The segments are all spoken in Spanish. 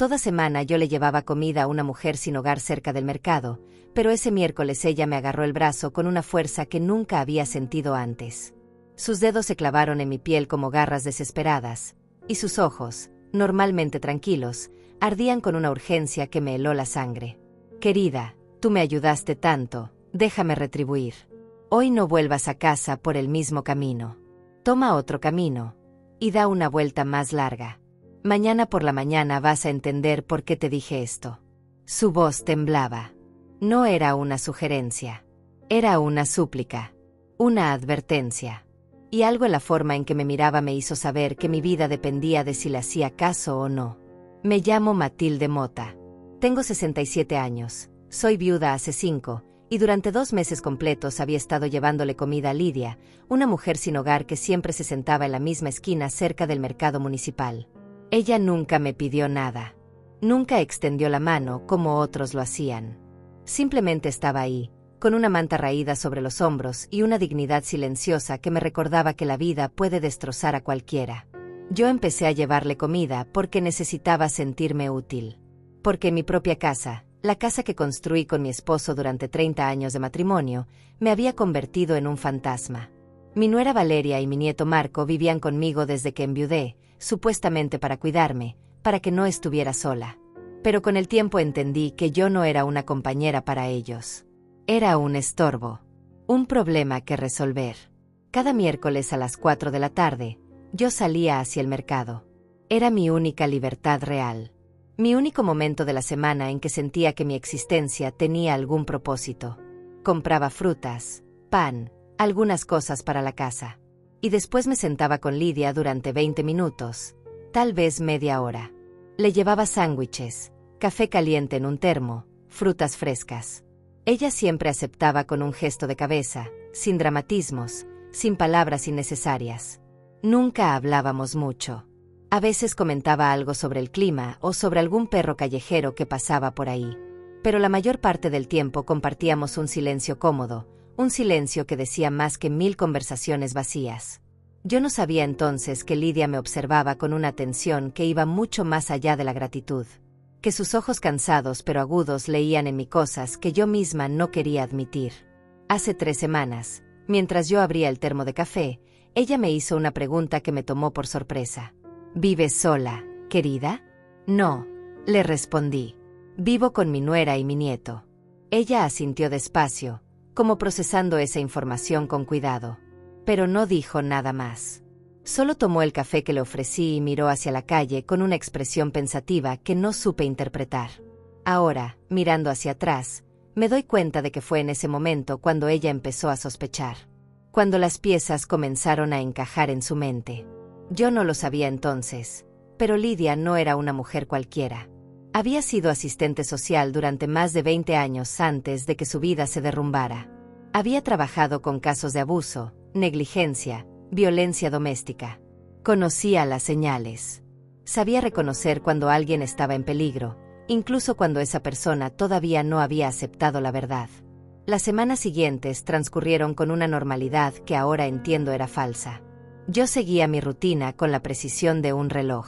Toda semana yo le llevaba comida a una mujer sin hogar cerca del mercado, pero ese miércoles ella me agarró el brazo con una fuerza que nunca había sentido antes. Sus dedos se clavaron en mi piel como garras desesperadas, y sus ojos, normalmente tranquilos, ardían con una urgencia que me heló la sangre. Querida, tú me ayudaste tanto, déjame retribuir. Hoy no vuelvas a casa por el mismo camino. Toma otro camino, y da una vuelta más larga. Mañana por la mañana vas a entender por qué te dije esto. Su voz temblaba. No era una sugerencia. Era una súplica. Una advertencia. Y algo en la forma en que me miraba me hizo saber que mi vida dependía de si le hacía caso o no. Me llamo Matilde Mota. Tengo 67 años. Soy viuda hace 5, y durante 2 meses completos había estado llevándole comida a Lidia, una mujer sin hogar que siempre se sentaba en la misma esquina cerca del mercado municipal. Ella nunca me pidió nada. Nunca extendió la mano como otros lo hacían. Simplemente estaba ahí, con una manta raída sobre los hombros y una dignidad silenciosa que me recordaba que la vida puede destrozar a cualquiera. Yo empecé a llevarle comida porque necesitaba sentirme útil. Porque en mi propia casa, la casa que construí con mi esposo durante 30 años de matrimonio, me había convertido en un fantasma. Mi nuera Valeria y mi nieto Marco vivían conmigo desde que enviudé, supuestamente para cuidarme, para que no estuviera sola. Pero con el tiempo entendí que yo no era una compañera para ellos. Era un estorbo. Un problema que resolver. Cada miércoles a las 4 de la tarde, yo salía hacia el mercado. Era mi única libertad real. Mi único momento de la semana en que sentía que mi existencia tenía algún propósito. Compraba frutas, pan, algunas cosas para la casa. Y después me sentaba con Lidia durante 20 minutos, tal vez media hora. Le llevaba sándwiches, café caliente en un termo, frutas frescas. Ella siempre aceptaba con un gesto de cabeza, sin dramatismos, sin palabras innecesarias. Nunca hablábamos mucho. A veces comentaba algo sobre el clima o sobre algún perro callejero que pasaba por ahí. Pero la mayor parte del tiempo compartíamos un silencio cómodo, un silencio que decía más que 1000 conversaciones vacías. Yo no sabía entonces que Lidia me observaba con una atención que iba mucho más allá de la gratitud. Que sus ojos cansados pero agudos leían en mí cosas que yo misma no quería admitir. Hace 3 semanas, mientras yo abría el termo de café, ella me hizo una pregunta que me tomó por sorpresa. ¿Vives sola, querida? No, le respondí. Vivo con mi nuera y mi nieto. Ella asintió despacio, como procesando esa información con cuidado. Pero no dijo nada más. Solo tomó el café que le ofrecí y miró hacia la calle con una expresión pensativa que no supe interpretar. Ahora, mirando hacia atrás, me doy cuenta de que fue en ese momento cuando ella empezó a sospechar. Cuando las piezas comenzaron a encajar en su mente. Yo no lo sabía entonces, pero Lidia no era una mujer cualquiera. Había sido asistente social durante más de 20 años antes de que su vida se derrumbara. Había trabajado con casos de abuso, negligencia, violencia doméstica. Conocía las señales. Sabía reconocer cuando alguien estaba en peligro, incluso cuando esa persona todavía no había aceptado la verdad. Las semanas siguientes transcurrieron con una normalidad que ahora entiendo era falsa. Yo seguía mi rutina con la precisión de un reloj.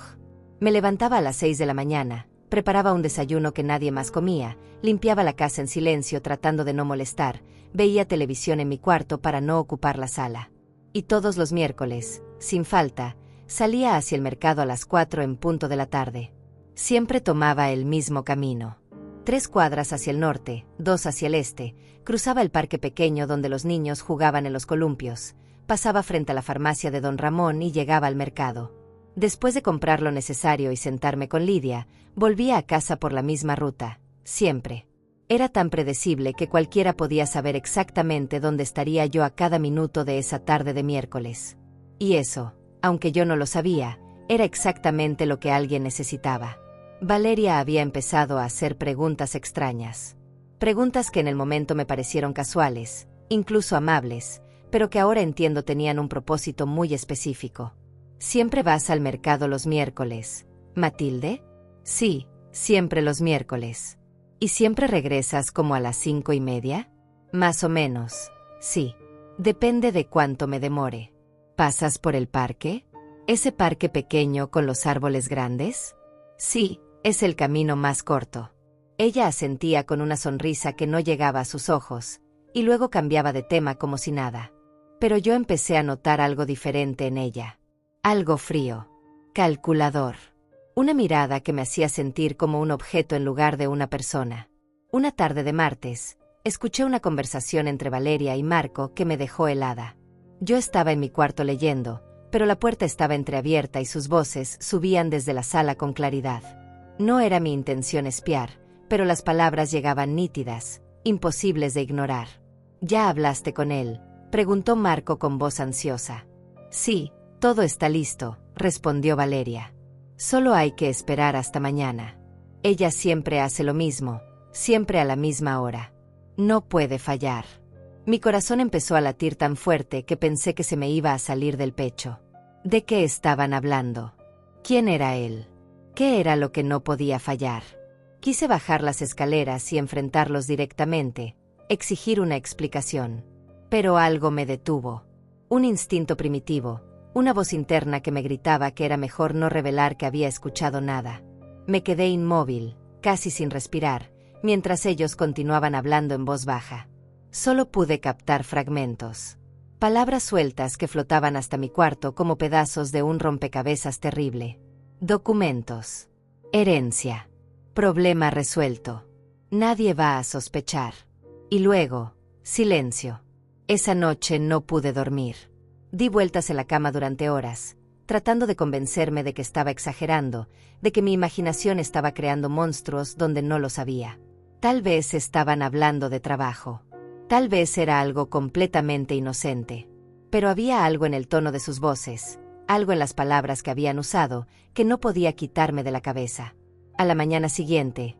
Me levantaba a las 6 de la mañana, preparaba un desayuno que nadie más comía, limpiaba la casa en silencio tratando de no molestar, veía televisión en mi cuarto para no ocupar la sala. Y todos los miércoles, sin falta, salía hacia el mercado a las 4 en punto de la tarde. Siempre tomaba el mismo camino. 3 cuadras hacia el norte, 2 hacia el este, cruzaba el parque pequeño donde los niños jugaban en los columpios, pasaba frente a la farmacia de Don Ramón y llegaba al mercado. Después de comprar lo necesario y sentarme con Lidia, volvía a casa por la misma ruta, siempre. Era tan predecible que cualquiera podía saber exactamente dónde estaría yo a cada minuto de esa tarde de miércoles. Y eso, aunque yo no lo sabía, era exactamente lo que alguien necesitaba. Valeria había empezado a hacer preguntas extrañas. Preguntas que en el momento me parecieron casuales, incluso amables, pero que ahora entiendo tenían un propósito muy específico. ¿Siempre vas al mercado los miércoles, Matilde? Sí, siempre los miércoles. ¿Y siempre regresas como a las 5:30? Más o menos, sí. Depende de cuánto me demore. ¿Pasas por el parque? ¿Ese parque pequeño con los árboles grandes? Sí, Es el camino más corto. Ella asentía con una sonrisa que no llegaba a sus ojos, y luego cambiaba de tema como si nada. Pero yo empecé a notar algo diferente en ella. Algo frío. Calculador. Una mirada que me hacía sentir como un objeto en lugar de una persona. Una tarde de martes, escuché una conversación entre Valeria y Marco que me dejó helada. Yo estaba en mi cuarto leyendo, pero la puerta estaba entreabierta y sus voces subían desde la sala con claridad. No era mi intención espiar, pero las palabras llegaban nítidas, imposibles de ignorar. ¿Ya hablaste con él?, preguntó Marco con voz ansiosa. Sí, todo está listo, respondió Valeria. Solo hay que esperar hasta mañana. Ella siempre hace lo mismo, siempre a la misma hora. No puede fallar. Mi corazón empezó a latir tan fuerte que pensé que se me iba a salir del pecho. ¿De qué estaban hablando? ¿Quién era él? ¿Qué era lo que no podía fallar? Quise bajar las escaleras y enfrentarlos directamente, exigir una explicación. Pero algo me detuvo. Un instinto primitivo, una voz interna que me gritaba que era mejor no revelar que había escuchado nada. Me quedé inmóvil, casi sin respirar, mientras ellos continuaban hablando en voz baja. Solo pude captar fragmentos. Palabras sueltas que flotaban hasta mi cuarto como pedazos de un rompecabezas terrible. Documentos. Herencia. Problema resuelto. Nadie va a sospechar. Y luego, silencio. Esa noche no pude dormir. Di vueltas en la cama durante horas, tratando de convencerme de que estaba exagerando, de que mi imaginación estaba creando monstruos donde no los había. Tal vez estaban hablando de trabajo. Tal vez era algo completamente inocente. Pero había algo en el tono de sus voces, algo en las palabras que habían usado, que no podía quitarme de la cabeza. A la mañana siguiente,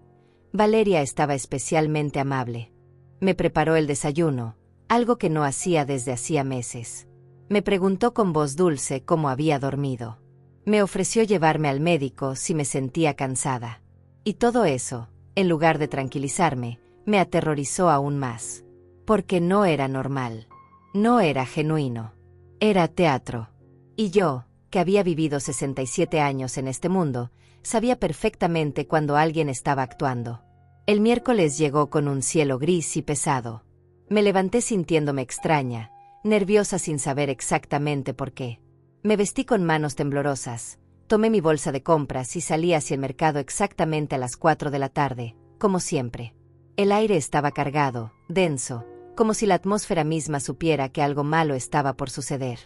Valeria estaba especialmente amable. Me preparó el desayuno, algo que no hacía desde hacía meses. Me preguntó con voz dulce cómo había dormido. Me ofreció llevarme al médico si me sentía cansada. Y todo eso, en lugar de tranquilizarme, me aterrorizó aún más. Porque no era normal. No era genuino. Era teatro. Y yo, que había vivido 67 años en este mundo, sabía perfectamente cuando alguien estaba actuando. El miércoles llegó con un cielo gris y pesado. Me levanté sintiéndome extraña, nerviosa sin saber exactamente por qué. Me vestí con manos temblorosas, tomé mi bolsa de compras y salí hacia el mercado exactamente a las 4 de la tarde, como siempre. El aire estaba cargado, denso, como si la atmósfera misma supiera que algo malo estaba por suceder.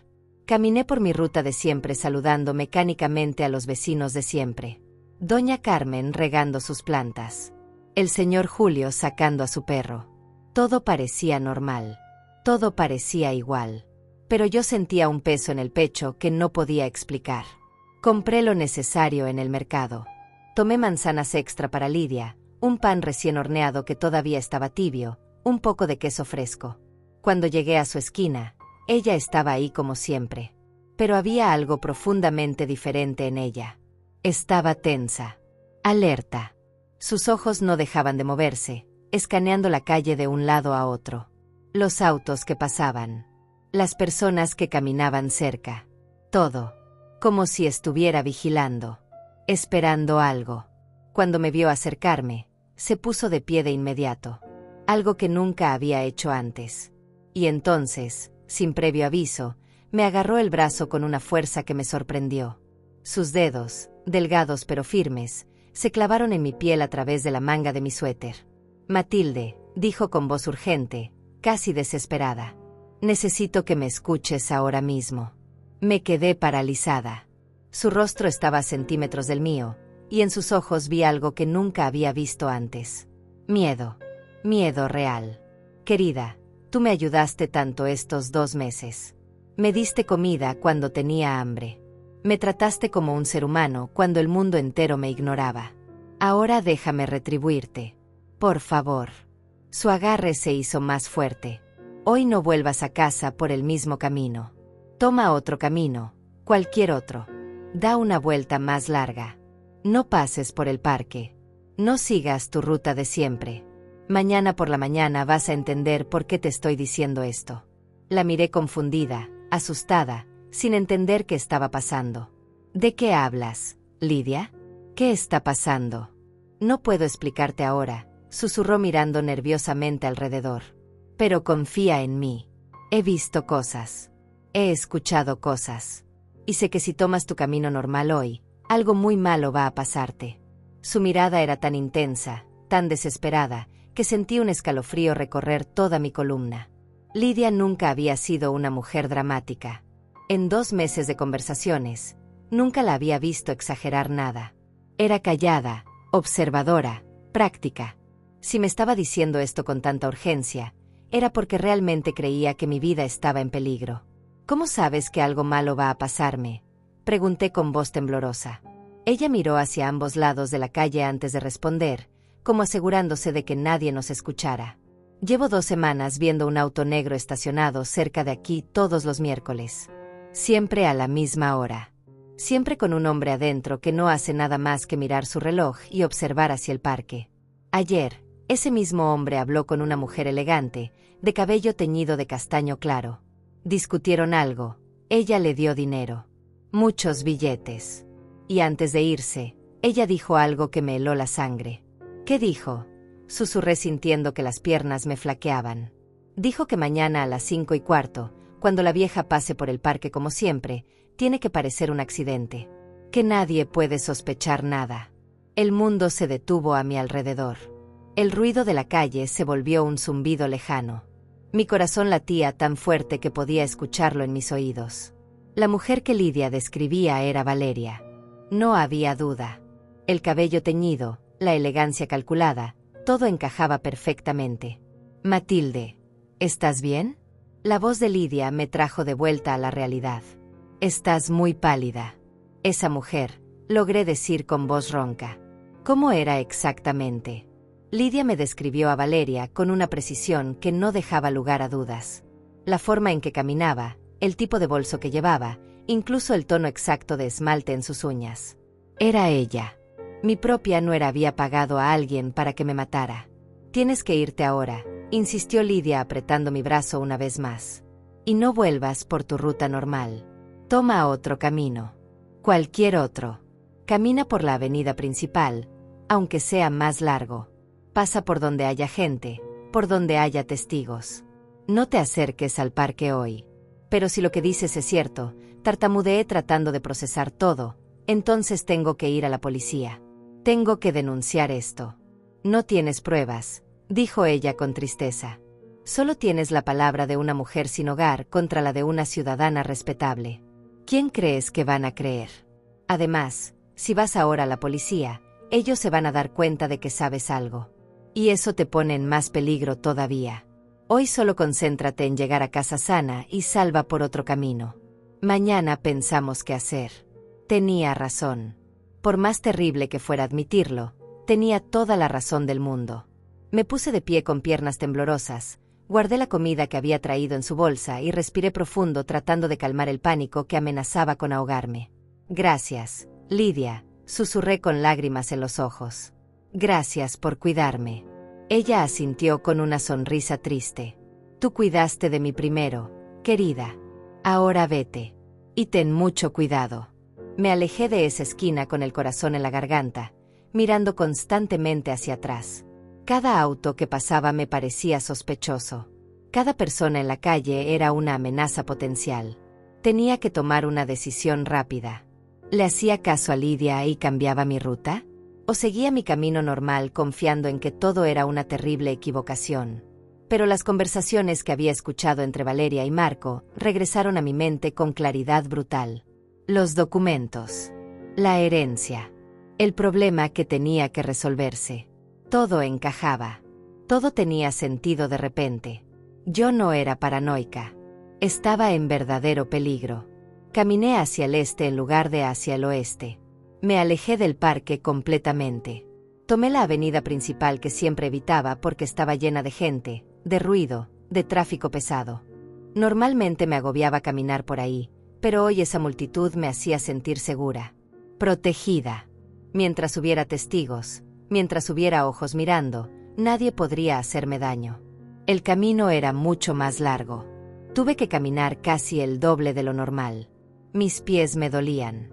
Caminé por mi ruta de siempre saludando mecánicamente a los vecinos de siempre. Doña Carmen regando sus plantas. El señor Julio sacando a su perro. Todo parecía normal. Todo parecía igual. Pero yo sentía un peso en el pecho que no podía explicar. Compré lo necesario en el mercado. Tomé manzanas extra para Lidia, un pan recién horneado que todavía estaba tibio, un poco de queso fresco. Cuando llegué a su esquina, ella estaba ahí como siempre. Pero había algo profundamente diferente en ella. Estaba tensa. Alerta. Sus ojos no dejaban de moverse, escaneando la calle de un lado a otro. Los autos que pasaban. Las personas que caminaban cerca. Todo. Como si estuviera vigilando. Esperando algo. Cuando me vio acercarme, se puso de pie de inmediato. Algo que nunca había hecho antes. Y entonces, sin previo aviso, me agarró el brazo con una fuerza que me sorprendió. Sus dedos, delgados pero firmes, se clavaron en mi piel a través de la manga de mi suéter. Matilde, dijo con voz urgente, casi desesperada. Necesito que me escuches ahora mismo. Me quedé paralizada. Su rostro estaba a centímetros del mío, y en sus ojos vi algo que nunca había visto antes. Miedo. Miedo real. Querida, tú me ayudaste tanto estos 2 meses. Me diste comida cuando tenía hambre. Me trataste como un ser humano cuando el mundo entero me ignoraba. Ahora déjame retribuirte. Por favor. Su agarre se hizo más fuerte. Hoy no vuelvas a casa por el mismo camino. Toma otro camino, cualquier otro. Da una vuelta más larga. No pases por el parque. No sigas tu ruta de siempre. Mañana por la mañana vas a entender por qué te estoy diciendo esto. La miré confundida, asustada, sin entender qué estaba pasando. ¿De qué hablas, Lidia? ¿Qué está pasando? No puedo explicarte ahora, susurró mirando nerviosamente alrededor. Pero confía en mí. He visto cosas. He escuchado cosas. Y sé que si tomas tu camino normal hoy, algo muy malo va a pasarte. Su mirada era tan intensa, tan desesperada, que sentí un escalofrío recorrer toda mi columna. Lidia nunca había sido una mujer dramática. En 2 meses de conversaciones, nunca la había visto exagerar nada. Era callada, observadora, práctica. Si me estaba diciendo esto con tanta urgencia, era porque realmente creía que mi vida estaba en peligro. ¿Cómo sabes que algo malo va a pasarme?, pregunté con voz temblorosa. Ella miró hacia ambos lados de la calle antes de responder, como asegurándose de que nadie nos escuchara. Llevo 2 semanas viendo un auto negro estacionado cerca de aquí todos los miércoles. Siempre a la misma hora. Siempre con un hombre adentro que no hace nada más que mirar su reloj y observar hacia el parque. Ayer, ese mismo hombre habló con una mujer elegante, de cabello teñido de castaño claro. Discutieron algo. Ella le dio dinero. Muchos billetes. Y antes de irse, ella dijo algo que me heló la sangre. ¿Qué dijo? Susurré sintiendo que las piernas me flaqueaban. Dijo que mañana a las 5:15, cuando la vieja pase por el parque como siempre, tiene que parecer un accidente. Que nadie puede sospechar nada. El mundo se detuvo a mi alrededor. El ruido de la calle se volvió un zumbido lejano. Mi corazón latía tan fuerte que podía escucharlo en mis oídos. La mujer que Lidia describía era Valeria. No había duda. El cabello teñido, la elegancia calculada, todo encajaba perfectamente. Matilde, ¿estás bien? La voz de Lidia me trajo de vuelta a la realidad. Estás muy pálida. Esa mujer, logré decir con voz ronca. ¿Cómo era exactamente? Lidia me describió a Valeria con una precisión que no dejaba lugar a dudas. La forma en que caminaba, el tipo de bolso que llevaba, incluso el tono exacto de esmalte en sus uñas. Era ella. Mi propia nuera había pagado a alguien para que me matara. Tienes que irte ahora, insistió Lidia apretando mi brazo una vez más. Y no vuelvas por tu ruta normal. Toma otro camino. Cualquier otro. Camina por la avenida principal, aunque sea más largo. Pasa por donde haya gente, por donde haya testigos. No te acerques al parque hoy. Pero si lo que dices es cierto, tartamudeé tratando de procesar todo, entonces tengo que ir a la policía. Tengo que denunciar esto. No tienes pruebas, dijo ella con tristeza. Solo tienes la palabra de una mujer sin hogar contra la de una ciudadana respetable. ¿Quién crees que van a creer? Además, si vas ahora a la policía, ellos se van a dar cuenta de que sabes algo. Y eso te pone en más peligro todavía. Hoy solo concéntrate en llegar a casa sana y salva por otro camino. Mañana pensamos qué hacer. Tenía razón. Por más terrible que fuera admitirlo, tenía toda la razón del mundo. Me puse de pie con piernas temblorosas, guardé la comida que había traído en su bolsa y respiré profundo tratando de calmar el pánico que amenazaba con ahogarme. Gracias, Lidia, susurré con lágrimas en los ojos. Gracias por cuidarme. Ella asintió con una sonrisa triste. Tú cuidaste de mí primero, querida. Ahora vete. Y ten mucho cuidado. Me alejé de esa esquina con el corazón en la garganta, mirando constantemente hacia atrás. Cada auto que pasaba me parecía sospechoso. Cada persona en la calle era una amenaza potencial. Tenía que tomar una decisión rápida. ¿Le hacía caso a Lidia y cambiaba mi ruta? ¿O seguía mi camino normal confiando en que todo era una terrible equivocación? Pero las conversaciones que había escuchado entre Valeria y Marco regresaron a mi mente con claridad brutal. Los documentos. La herencia. El problema que tenía que resolverse. Todo encajaba. Todo tenía sentido de repente. Yo no era paranoica. Estaba en verdadero peligro. Caminé hacia el este en lugar de hacia el oeste. Me alejé del parque completamente. Tomé la avenida principal que siempre evitaba porque estaba llena de gente, de ruido, de tráfico pesado. Normalmente me agobiaba caminar por ahí, pero hoy esa multitud me hacía sentir segura, protegida. Mientras hubiera testigos, mientras hubiera ojos mirando, nadie podría hacerme daño. El camino era mucho más largo. Tuve que caminar casi el doble de lo normal. Mis pies me dolían.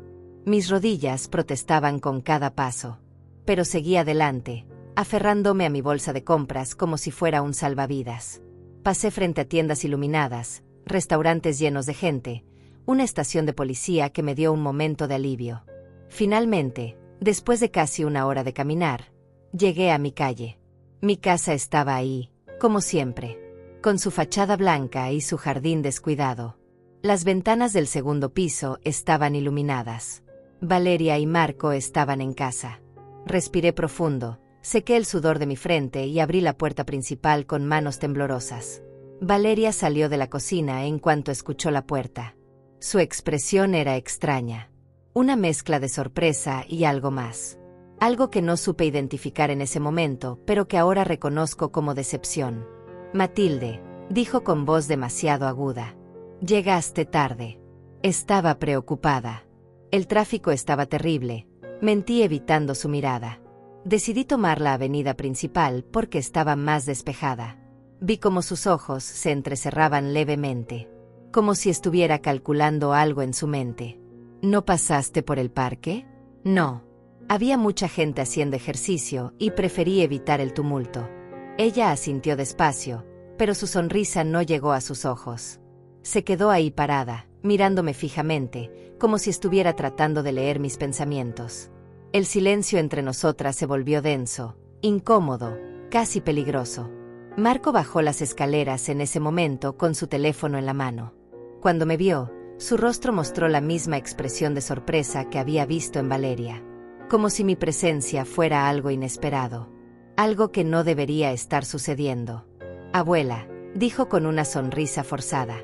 Mis rodillas protestaban con cada paso. Pero seguí adelante, aferrándome a mi bolsa de compras como si fuera un salvavidas. Pasé frente a tiendas iluminadas, restaurantes llenos de gente, una estación de policía que me dio un momento de alivio. Finalmente, después de casi una hora de caminar, llegué a mi calle. Mi casa estaba ahí, como siempre, con su fachada blanca y su jardín descuidado. Las ventanas del segundo piso estaban iluminadas. Valeria y Marco estaban en casa. Respiré profundo, sequé el sudor de mi frente y abrí la puerta principal con manos temblorosas. Valeria salió de la cocina en cuanto escuchó la puerta. Su expresión era extraña. Una mezcla de sorpresa y algo más. Algo que no supe identificar en ese momento, pero que ahora reconozco como decepción. «Matilde», dijo con voz demasiado aguda. «Llegaste tarde». Estaba preocupada. El tráfico estaba terrible. Mentí evitando su mirada. Decidí tomar la avenida principal porque estaba más despejada. Vi cómo sus ojos se entrecerraban levemente, como si estuviera calculando algo en su mente. ¿No pasaste por el parque? No. Había mucha gente haciendo ejercicio y preferí evitar el tumulto. Ella asintió despacio, pero su sonrisa no llegó a sus ojos. Se quedó ahí parada, mirándome fijamente, como si estuviera tratando de leer mis pensamientos. El silencio entre nosotras se volvió denso, incómodo, casi peligroso. Marco bajó las escaleras en ese momento con su teléfono en la mano. Cuando me vio, su rostro mostró la misma expresión de sorpresa que había visto en Valeria. Como si mi presencia fuera algo inesperado. Algo que no debería estar sucediendo. «Abuela», dijo con una sonrisa forzada.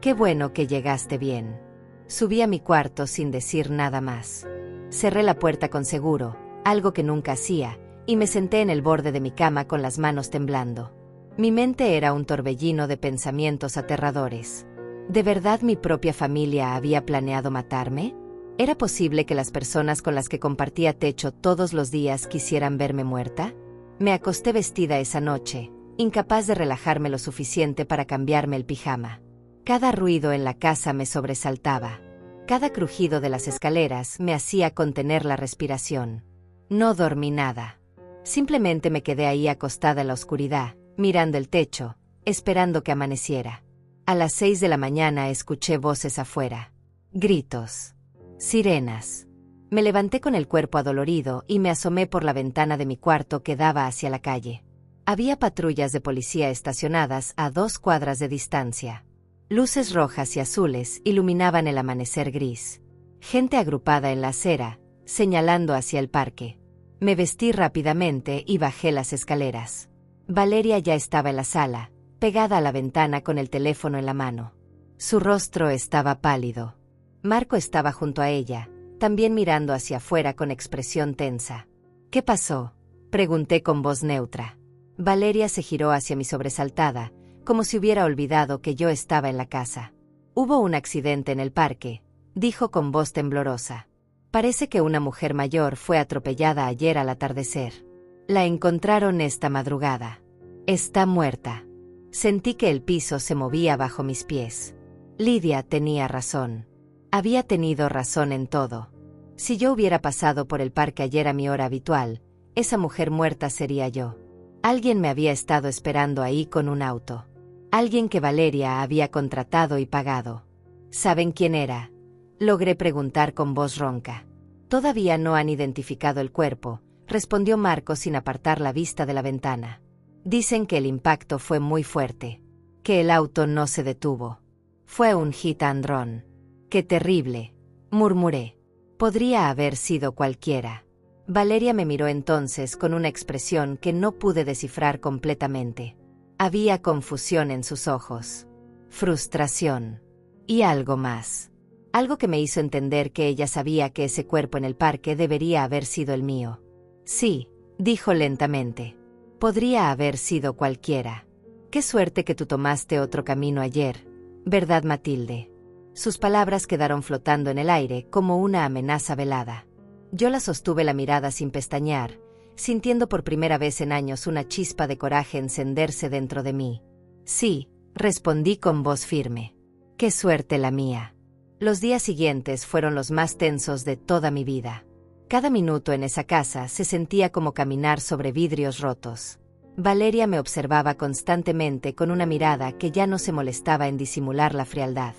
«Qué bueno que llegaste bien». Subí a mi cuarto sin decir nada más. Cerré la puerta con seguro, algo que nunca hacía, y me senté en el borde de mi cama con las manos temblando. Mi mente era un torbellino de pensamientos aterradores. ¿De verdad mi propia familia había planeado matarme? ¿Era posible que las personas con las que compartía techo todos los días quisieran verme muerta? Me acosté vestida esa noche, incapaz de relajarme lo suficiente para cambiarme el pijama. Cada ruido en la casa me sobresaltaba. Cada crujido de las escaleras me hacía contener la respiración. No dormí nada. Simplemente me quedé ahí acostada en la oscuridad, mirando el techo, esperando que amaneciera. A las 6 de la mañana escuché voces afuera. Gritos. Sirenas. Me levanté con el cuerpo adolorido y me asomé por la ventana de mi cuarto que daba hacia la calle. Había patrullas de policía estacionadas a 2 cuadras de distancia. Luces rojas y azules iluminaban el amanecer gris. Gente agrupada en la acera, señalando hacia el parque. Me vestí rápidamente y bajé las escaleras. Valeria ya estaba en la sala, pegada a la ventana con el teléfono en la mano. Su rostro estaba pálido. Marco estaba junto a ella, también mirando hacia afuera con expresión tensa. «¿Qué pasó?», pregunté con voz neutra. Valeria se giró hacia mí sobresaltada, como si hubiera olvidado que yo estaba en la casa. «Hubo un accidente en el parque», dijo con voz temblorosa. «Parece que una mujer mayor fue atropellada ayer al atardecer. La encontraron esta madrugada. Está muerta». Sentí que el piso se movía bajo mis pies. Lidia tenía razón. Había tenido razón en todo. Si yo hubiera pasado por el parque ayer a mi hora habitual, esa mujer muerta sería yo. Alguien me había estado esperando ahí con un auto. Alguien que Valeria había contratado y pagado. ¿Saben quién era?, logré preguntar con voz ronca. «Todavía no han identificado el cuerpo», respondió Marco sin apartar la vista de la ventana. «Dicen que el impacto fue muy fuerte, que el auto no se detuvo. Fue un hit and run». «Qué terrible», murmuré. «Podría haber sido cualquiera». Valeria me miró entonces con una expresión que no pude descifrar completamente. Había confusión en sus ojos, frustración y algo más. Algo que me hizo entender que ella sabía que ese cuerpo en el parque debería haber sido el mío. «Sí», dijo lentamente. «Podría haber sido cualquiera. Qué suerte que tú tomaste otro camino ayer, ¿verdad, Matilde?». Sus palabras quedaron flotando en el aire como una amenaza velada. Yo la sostuve la mirada sin pestañear, sintiendo por primera vez en años una chispa de coraje encenderse dentro de mí. «Sí», respondí con voz firme. «Qué suerte la mía». Los días siguientes fueron los más tensos de toda mi vida. Cada minuto en esa casa se sentía como caminar sobre vidrios rotos. Valeria me observaba constantemente con una mirada que ya no se molestaba en disimular la frialdad.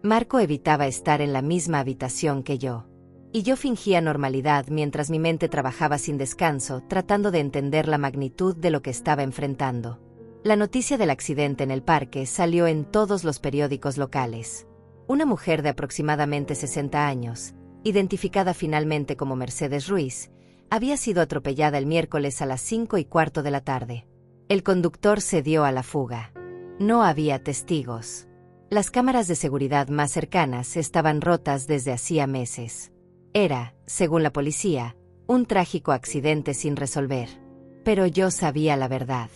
Marco evitaba estar en la misma habitación que yo. Y yo fingía normalidad mientras mi mente trabajaba sin descanso, tratando de entender la magnitud de lo que estaba enfrentando. La noticia del accidente en el parque salió en todos los periódicos locales. Una mujer de aproximadamente 60 años, identificada finalmente como Mercedes Ruiz, había sido atropellada el miércoles a las 5:15 de la tarde. El conductor se dio a la fuga. No había testigos. Las cámaras de seguridad más cercanas estaban rotas desde hacía meses. Era, según la policía, un trágico accidente sin resolver. Pero yo sabía la verdad.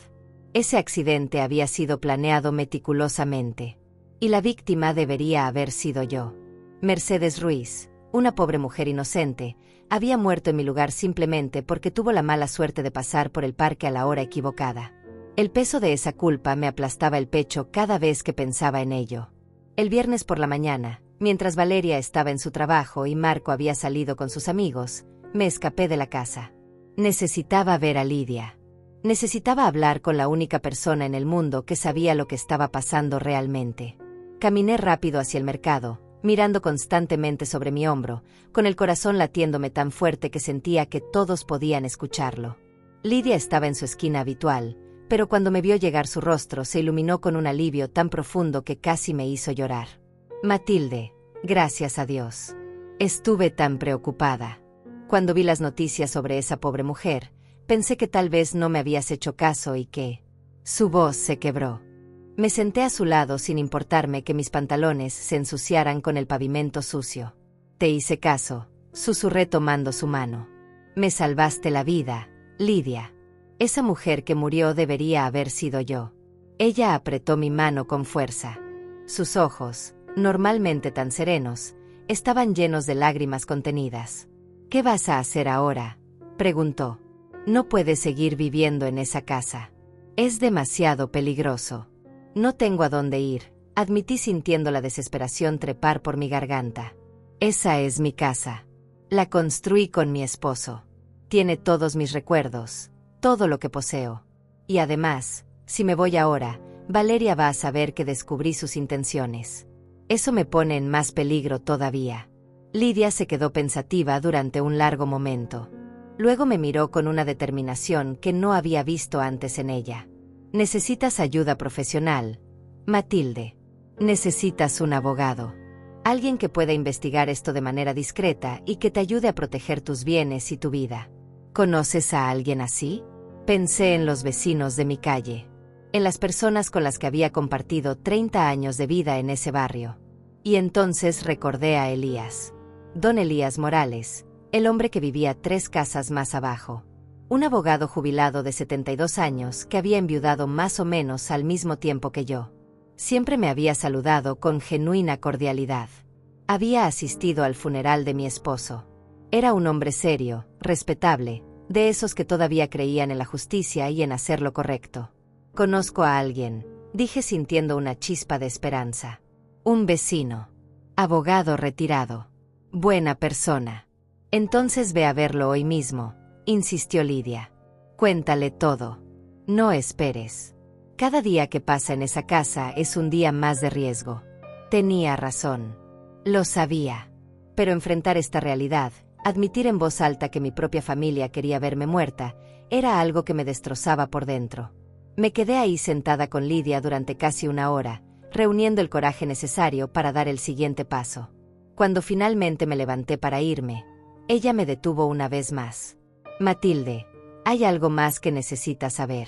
Ese accidente había sido planeado meticulosamente. Y la víctima debería haber sido yo. Mercedes Ruiz, una pobre mujer inocente, había muerto en mi lugar simplemente porque tuvo la mala suerte de pasar por el parque a la hora equivocada. El peso de esa culpa me aplastaba el pecho cada vez que pensaba en ello. El viernes por la mañana, mientras Valeria estaba en su trabajo y Marco había salido con sus amigos, me escapé de la casa. Necesitaba ver a Lidia. Necesitaba hablar con la única persona en el mundo que sabía lo que estaba pasando realmente. Caminé rápido hacia el mercado, mirando constantemente sobre mi hombro, con el corazón latiéndome tan fuerte que sentía que todos podían escucharlo. Lidia estaba en su esquina habitual, pero cuando me vio llegar su rostro se iluminó con un alivio tan profundo que casi me hizo llorar. Matilde, gracias a Dios. Estuve tan preocupada. Cuando vi las noticias sobre esa pobre mujer, pensé que tal vez no me habías hecho caso y que... Su voz se quebró. Me senté a su lado sin importarme que mis pantalones se ensuciaran con el pavimento sucio. Te hice caso, susurré tomando su mano. Me salvaste la vida, Lidia. Esa mujer que murió debería haber sido yo. Ella apretó mi mano con fuerza. Sus ojos, normalmente tan serenos, estaban llenos de lágrimas contenidas. ¿Qué vas a hacer ahora?, preguntó. No puedes seguir viviendo en esa casa. Es demasiado peligroso. No tengo a dónde ir, admití sintiendo la desesperación trepar por mi garganta. Esa es mi casa. La construí con mi esposo. Tiene todos mis recuerdos, todo lo que poseo. Y además, si me voy ahora, Valeria va a saber que descubrí sus intenciones. Eso me pone en más peligro todavía. Lidia se quedó pensativa durante un largo momento. Luego me miró con una determinación que no había visto antes en ella. Necesitas ayuda profesional, Matilde. Necesitas un abogado. Alguien que pueda investigar esto de manera discreta y que te ayude a proteger tus bienes y tu vida. ¿Conoces a alguien así? Pensé en los vecinos de mi calle. En las personas con las que había compartido 30 años de vida en ese barrio. Y entonces recordé a Elías. Don Elías Morales, el hombre que vivía 3 casas más abajo. Un abogado jubilado de 72 años que había enviudado más o menos al mismo tiempo que yo. Siempre me había saludado con genuina cordialidad. Había asistido al funeral de mi esposo. Era un hombre serio, respetable, de esos que todavía creían en la justicia y en hacer lo correcto. Conozco a alguien, dije sintiendo una chispa de esperanza. Un vecino. Abogado retirado. Buena persona. Entonces ve a verlo hoy mismo, insistió Lidia. Cuéntale todo. No esperes. Cada día que pasa en esa casa es un día más de riesgo. Tenía razón. Lo sabía. Pero enfrentar esta realidad, admitir en voz alta que mi propia familia quería verme muerta, era algo que me destrozaba por dentro. Me quedé ahí sentada con Lidia durante casi una hora, reuniendo el coraje necesario para dar el siguiente paso. Cuando finalmente me levanté para irme, ella me detuvo una vez más. Matilde, hay algo más que necesitas saber.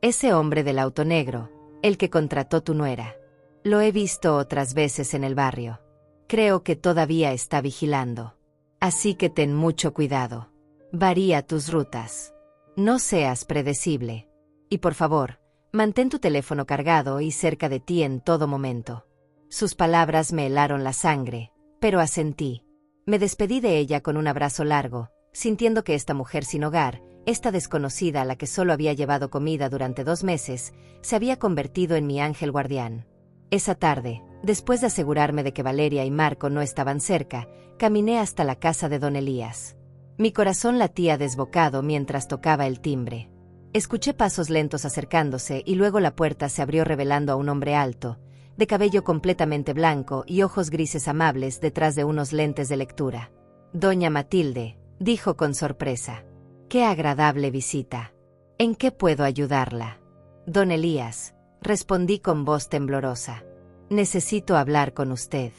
Ese hombre del auto negro, el que contrató tu nuera. Lo he visto otras veces en el barrio. Creo que todavía está vigilando. Así que ten mucho cuidado. Varía tus rutas. No seas predecible. Y por favor, mantén tu teléfono cargado y cerca de ti en todo momento. Sus palabras me helaron la sangre, pero asentí. Me despedí de ella con un abrazo largo, sintiendo que esta mujer sin hogar, esta desconocida a la que solo había llevado comida durante 2 meses, se había convertido en mi ángel guardián. Esa tarde, Después de asegurarme de que Valeria y Marco no estaban cerca, caminé hasta la casa de don Elías. Mi corazón latía desbocado mientras tocaba el timbre. Escuché pasos lentos acercándose y luego la puerta se abrió revelando a un hombre alto, de cabello completamente blanco y ojos grises amables detrás de unos lentes de lectura. «Doña Matilde», dijo con sorpresa. «Qué agradable visita. ¿En qué puedo ayudarla?» «Don Elías», respondí con voz temblorosa. «Necesito hablar con usted.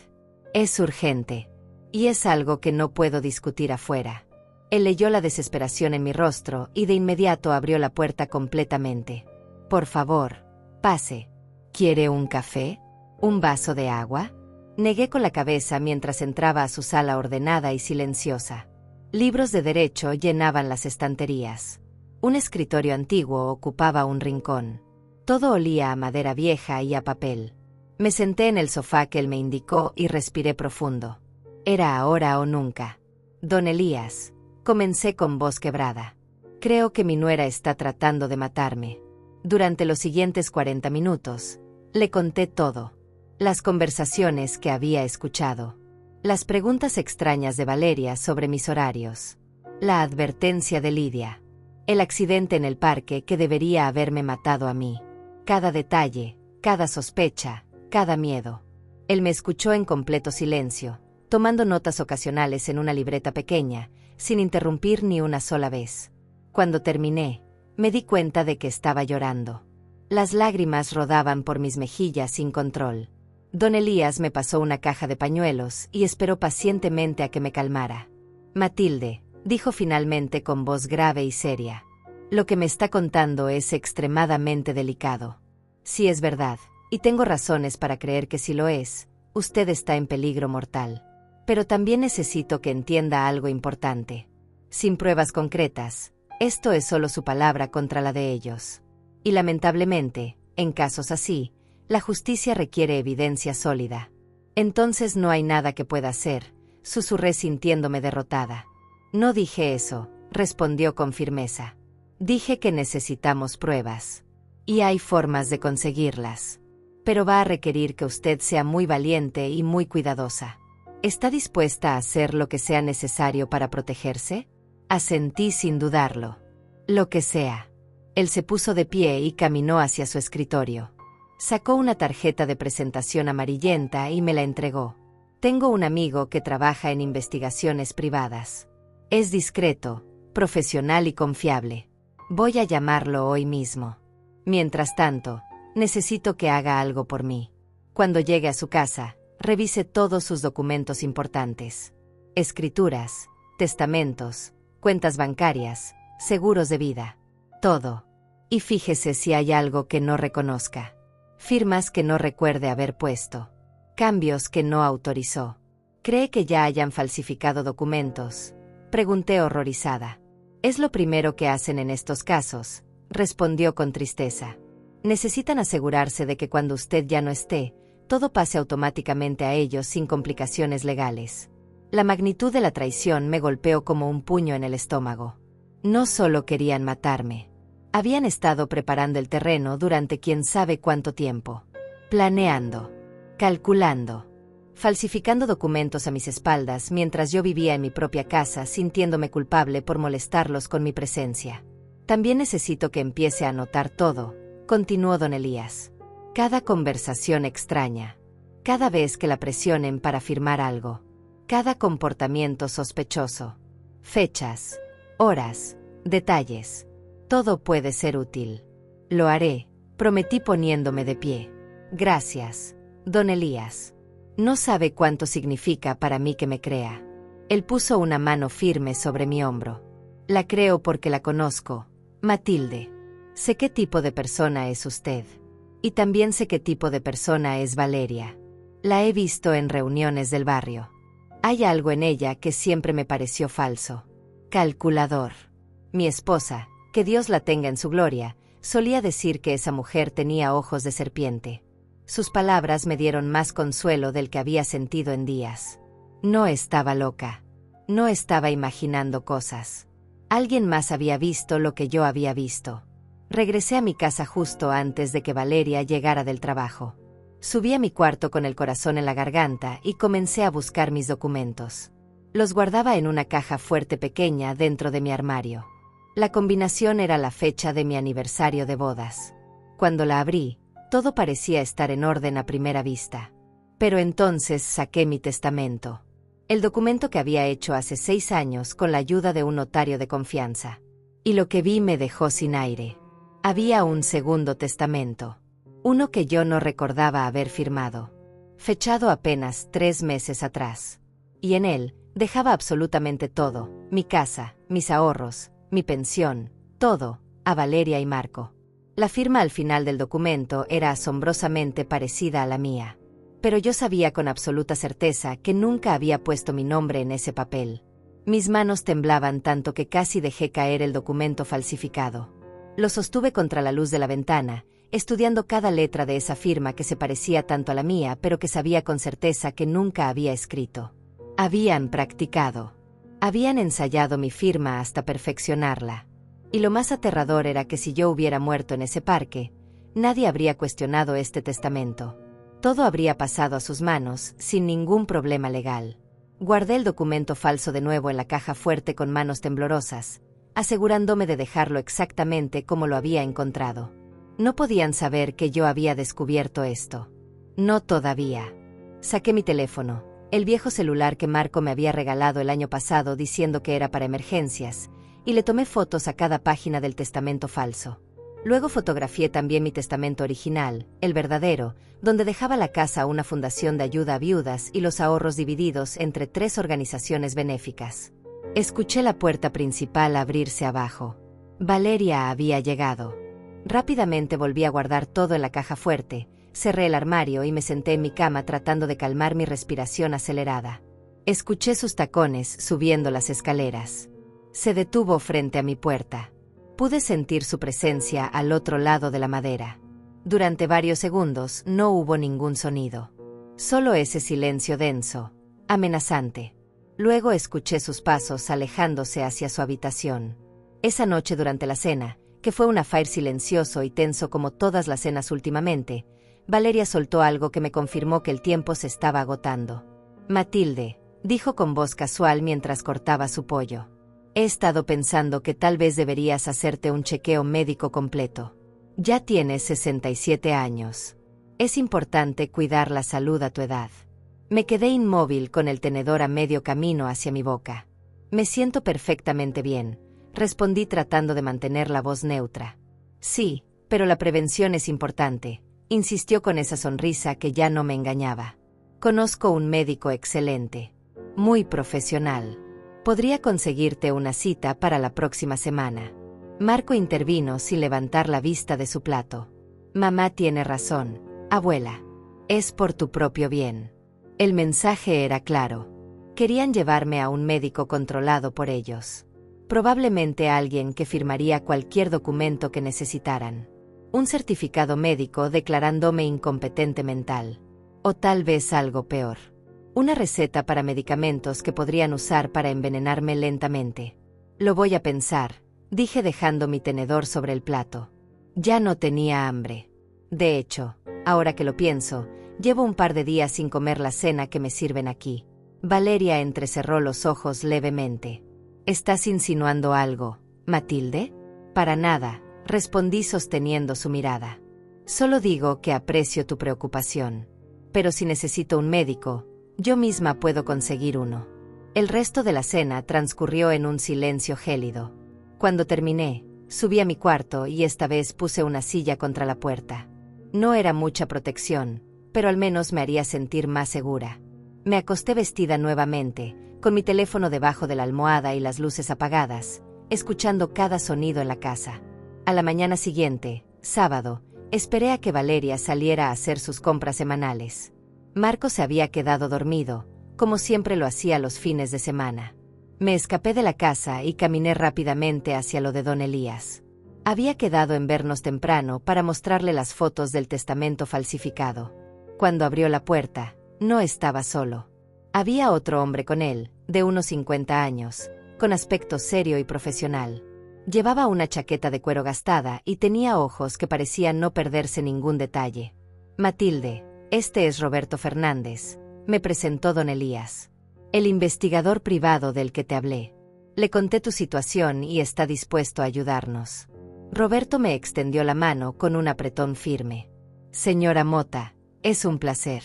Es urgente. Y es algo que no puedo discutir afuera». Él leyó la desesperación en mi rostro y de inmediato abrió la puerta completamente. «Por favor, pase. ¿Quiere un café? ¿Un vaso de agua?» Negué con la cabeza mientras entraba a su sala ordenada y silenciosa. Libros de derecho llenaban las estanterías. Un escritorio antiguo ocupaba un rincón. Todo olía a madera vieja y a papel. Me senté en el sofá que él me indicó y respiré profundo. Era ahora o nunca. «Don Elías», comencé con voz quebrada. «Creo que mi nuera está tratando de matarme». Durante los siguientes 40 minutos, le conté todo. Las conversaciones que había escuchado. Las preguntas extrañas de Valeria sobre mis horarios. La advertencia de Lidia. El accidente en el parque que debería haberme matado a mí. Cada detalle, cada sospecha, cada miedo. Él me escuchó en completo silencio, tomando notas ocasionales en una libreta pequeña, sin interrumpir ni una sola vez. Cuando terminé, me di cuenta de que estaba llorando. Las lágrimas rodaban por mis mejillas sin control. Don Elías me pasó una caja de pañuelos y esperó pacientemente a que me calmara. «Matilde», dijo finalmente con voz grave y seria. «Lo que me está contando es extremadamente delicado. Si es verdad, y tengo razones para creer que sí lo es, usted está en peligro mortal. Pero también necesito que entienda algo importante. Sin pruebas concretas, esto es solo su palabra contra la de ellos. Y lamentablemente, en casos así, la justicia requiere evidencia sólida. Entonces no hay nada que pueda hacer», susurré sintiéndome derrotada. «No dije eso», respondió con firmeza. «Dije que necesitamos pruebas. Y hay formas de conseguirlas. Pero va a requerir que usted sea muy valiente y muy cuidadosa. ¿Está dispuesta a hacer lo que sea necesario para protegerse?» Asentí sin dudarlo. «Lo que sea». Él se puso de pie y caminó hacia su escritorio. Sacó una tarjeta de presentación amarillenta y me la entregó. «Tengo un amigo que trabaja en investigaciones privadas. Es discreto, profesional y confiable. Voy a llamarlo hoy mismo. Mientras tanto, necesito que haga algo por mí. Cuando llegue a su casa, revise todos sus documentos importantes. Escrituras, testamentos, cuentas bancarias, seguros de vida. Todo. Y fíjese si hay algo que no reconozca. Firmas que no recuerde haber puesto. Cambios que no autorizó. ¿Cree que ya hayan falsificado documentos?», pregunté horrorizada. «Es lo primero que hacen en estos casos», respondió con tristeza. «Necesitan asegurarse de que cuando usted ya no esté, todo pase automáticamente a ellos sin complicaciones legales». La magnitud de la traición me golpeó como un puño en el estómago. No solo querían matarme. Habían estado preparando el terreno durante quién sabe cuánto tiempo. Planeando. Calculando. Falsificando documentos a mis espaldas mientras yo vivía en mi propia casa sintiéndome culpable por molestarlos con mi presencia. «También necesito que empiece a anotar todo», continuó don Elías. «Cada conversación extraña. Cada vez que la presionen para firmar algo. Cada comportamiento sospechoso. Fechas. Horas. Detalles. Todo puede ser útil». «Lo haré», prometí poniéndome de pie. «Gracias, don Elías. No sabe cuánto significa para mí que me crea». Él puso una mano firme sobre mi hombro. «La creo porque la conozco, Matilde. Sé qué tipo de persona es usted. Y también sé qué tipo de persona es Valeria. La he visto en reuniones del barrio. Hay algo en ella que siempre me pareció falso. Calculador. Mi esposa, que Dios la tenga en su gloria, solía decir que esa mujer tenía ojos de serpiente. Sus palabras me dieron más consuelo del que había sentido en días. No estaba loca. No estaba imaginando cosas. Alguien más había visto lo que yo había visto. Regresé a mi casa justo antes de que Valeria llegara del trabajo. Subí a mi cuarto con el corazón en la garganta y comencé a buscar mis documentos. Los guardaba en una caja fuerte pequeña dentro de mi armario. La combinación era la fecha de mi aniversario de bodas. Cuando la abrí, todo parecía estar en orden a primera vista. Pero entonces saqué mi testamento. El documento que había hecho hace 6 años con la ayuda de un notario de confianza. Y lo que vi me dejó sin aire. Había un segundo testamento. Uno que yo no recordaba haber firmado. Fechado apenas 3 meses atrás. Y en él, dejaba absolutamente todo, mi casa, mis ahorros, mi pensión, todo, a Valeria y Marco. La firma al final del documento era asombrosamente parecida a la mía. Pero yo sabía con absoluta certeza que nunca había puesto mi nombre en ese papel. Mis manos temblaban tanto que casi dejé caer el documento falsificado. Lo sostuve contra la luz de la ventana, estudiando cada letra de esa firma que se parecía tanto a la mía, pero que sabía con certeza que nunca había escrito. Habían practicado. Habían ensayado mi firma hasta perfeccionarla. Y lo más aterrador era que si yo hubiera muerto en ese parque, nadie habría cuestionado este testamento. Todo habría pasado a sus manos, sin ningún problema legal. Guardé el documento falso de nuevo en la caja fuerte con manos temblorosas, asegurándome de dejarlo exactamente como lo había encontrado. No podían saber que yo había descubierto esto. No todavía. Saqué mi teléfono, el viejo celular que Marco me había regalado el año pasado diciendo que era para emergencias, y le tomé fotos a cada página del testamento falso. Luego fotografié también mi testamento original, el verdadero, donde dejaba la casa a una fundación de ayuda a viudas y los ahorros divididos entre 3 organizaciones benéficas. Escuché la puerta principal abrirse abajo. Valeria había llegado. Rápidamente volví a guardar todo en la caja fuerte, cerré el armario y me senté en mi cama tratando de calmar mi respiración acelerada. Escuché sus tacones subiendo las escaleras. Se detuvo frente a mi puerta. Pude sentir su presencia al otro lado de la madera. Durante varios segundos no hubo ningún sonido. Solo ese silencio denso, amenazante. Luego escuché sus pasos alejándose hacia su habitación. Esa noche durante la cena, que fue un affair silencioso y tenso como todas las cenas últimamente, Valeria soltó algo que me confirmó que el tiempo se estaba agotando. «Matilde», dijo con voz casual mientras cortaba su pollo. «He estado pensando que tal vez deberías hacerte un chequeo médico completo. Ya tienes 67 años. Es importante cuidar la salud a tu edad». Me quedé inmóvil con el tenedor a medio camino hacia mi boca. «Me siento perfectamente bien», respondí tratando de mantener la voz neutra. «Sí, pero la prevención es importante», insistió con esa sonrisa que ya no me engañaba. «Conozco un médico excelente. Muy profesional. Podría conseguirte una cita para la próxima semana». Marco intervino sin levantar la vista de su plato. «Mamá tiene razón, abuela. Es por tu propio bien». El mensaje era claro. Querían llevarme a un médico controlado por ellos. Probablemente alguien que firmaría cualquier documento que necesitaran. Un certificado médico declarándome incompetente mental. O tal vez algo peor. Una receta para medicamentos que podrían usar para envenenarme lentamente. «Lo voy a pensar», dije dejando mi tenedor sobre el plato. Ya no tenía hambre. De hecho, ahora que lo pienso, llevo un par de días sin comer la cena que me sirven aquí. Valeria entrecerró los ojos levemente. «¿Estás insinuando algo, Matilde?» «Para nada», respondí sosteniendo su mirada. «Solo digo que aprecio tu preocupación. Pero si necesito un médico, yo misma puedo conseguir uno». El resto de la cena transcurrió en un silencio gélido. Cuando terminé, subí a mi cuarto y esta vez puse una silla contra la puerta. No era mucha protección, pero al menos me haría sentir más segura. Me acosté vestida nuevamente, con mi teléfono debajo de la almohada y las luces apagadas, escuchando cada sonido en la casa. A la mañana siguiente, sábado, esperé a que Valeria saliera a hacer sus compras semanales. Marco se había quedado dormido, como siempre lo hacía los fines de semana. Me escapé de la casa y caminé rápidamente hacia lo de don Elías. Había quedado en vernos temprano para mostrarle las fotos del testamento falsificado. Cuando abrió la puerta, no estaba solo. Había otro hombre con él, de unos 50 años, con aspecto serio y profesional. Llevaba una chaqueta de cuero gastada y tenía ojos que parecían no perderse ningún detalle. «Matilde», Este es Roberto Fernández, me presentó don Elías. El investigador privado del que te hablé. Le conté tu situación y está dispuesto a ayudarnos. Roberto me extendió la mano con un apretón firme. Señora Mota, es un placer.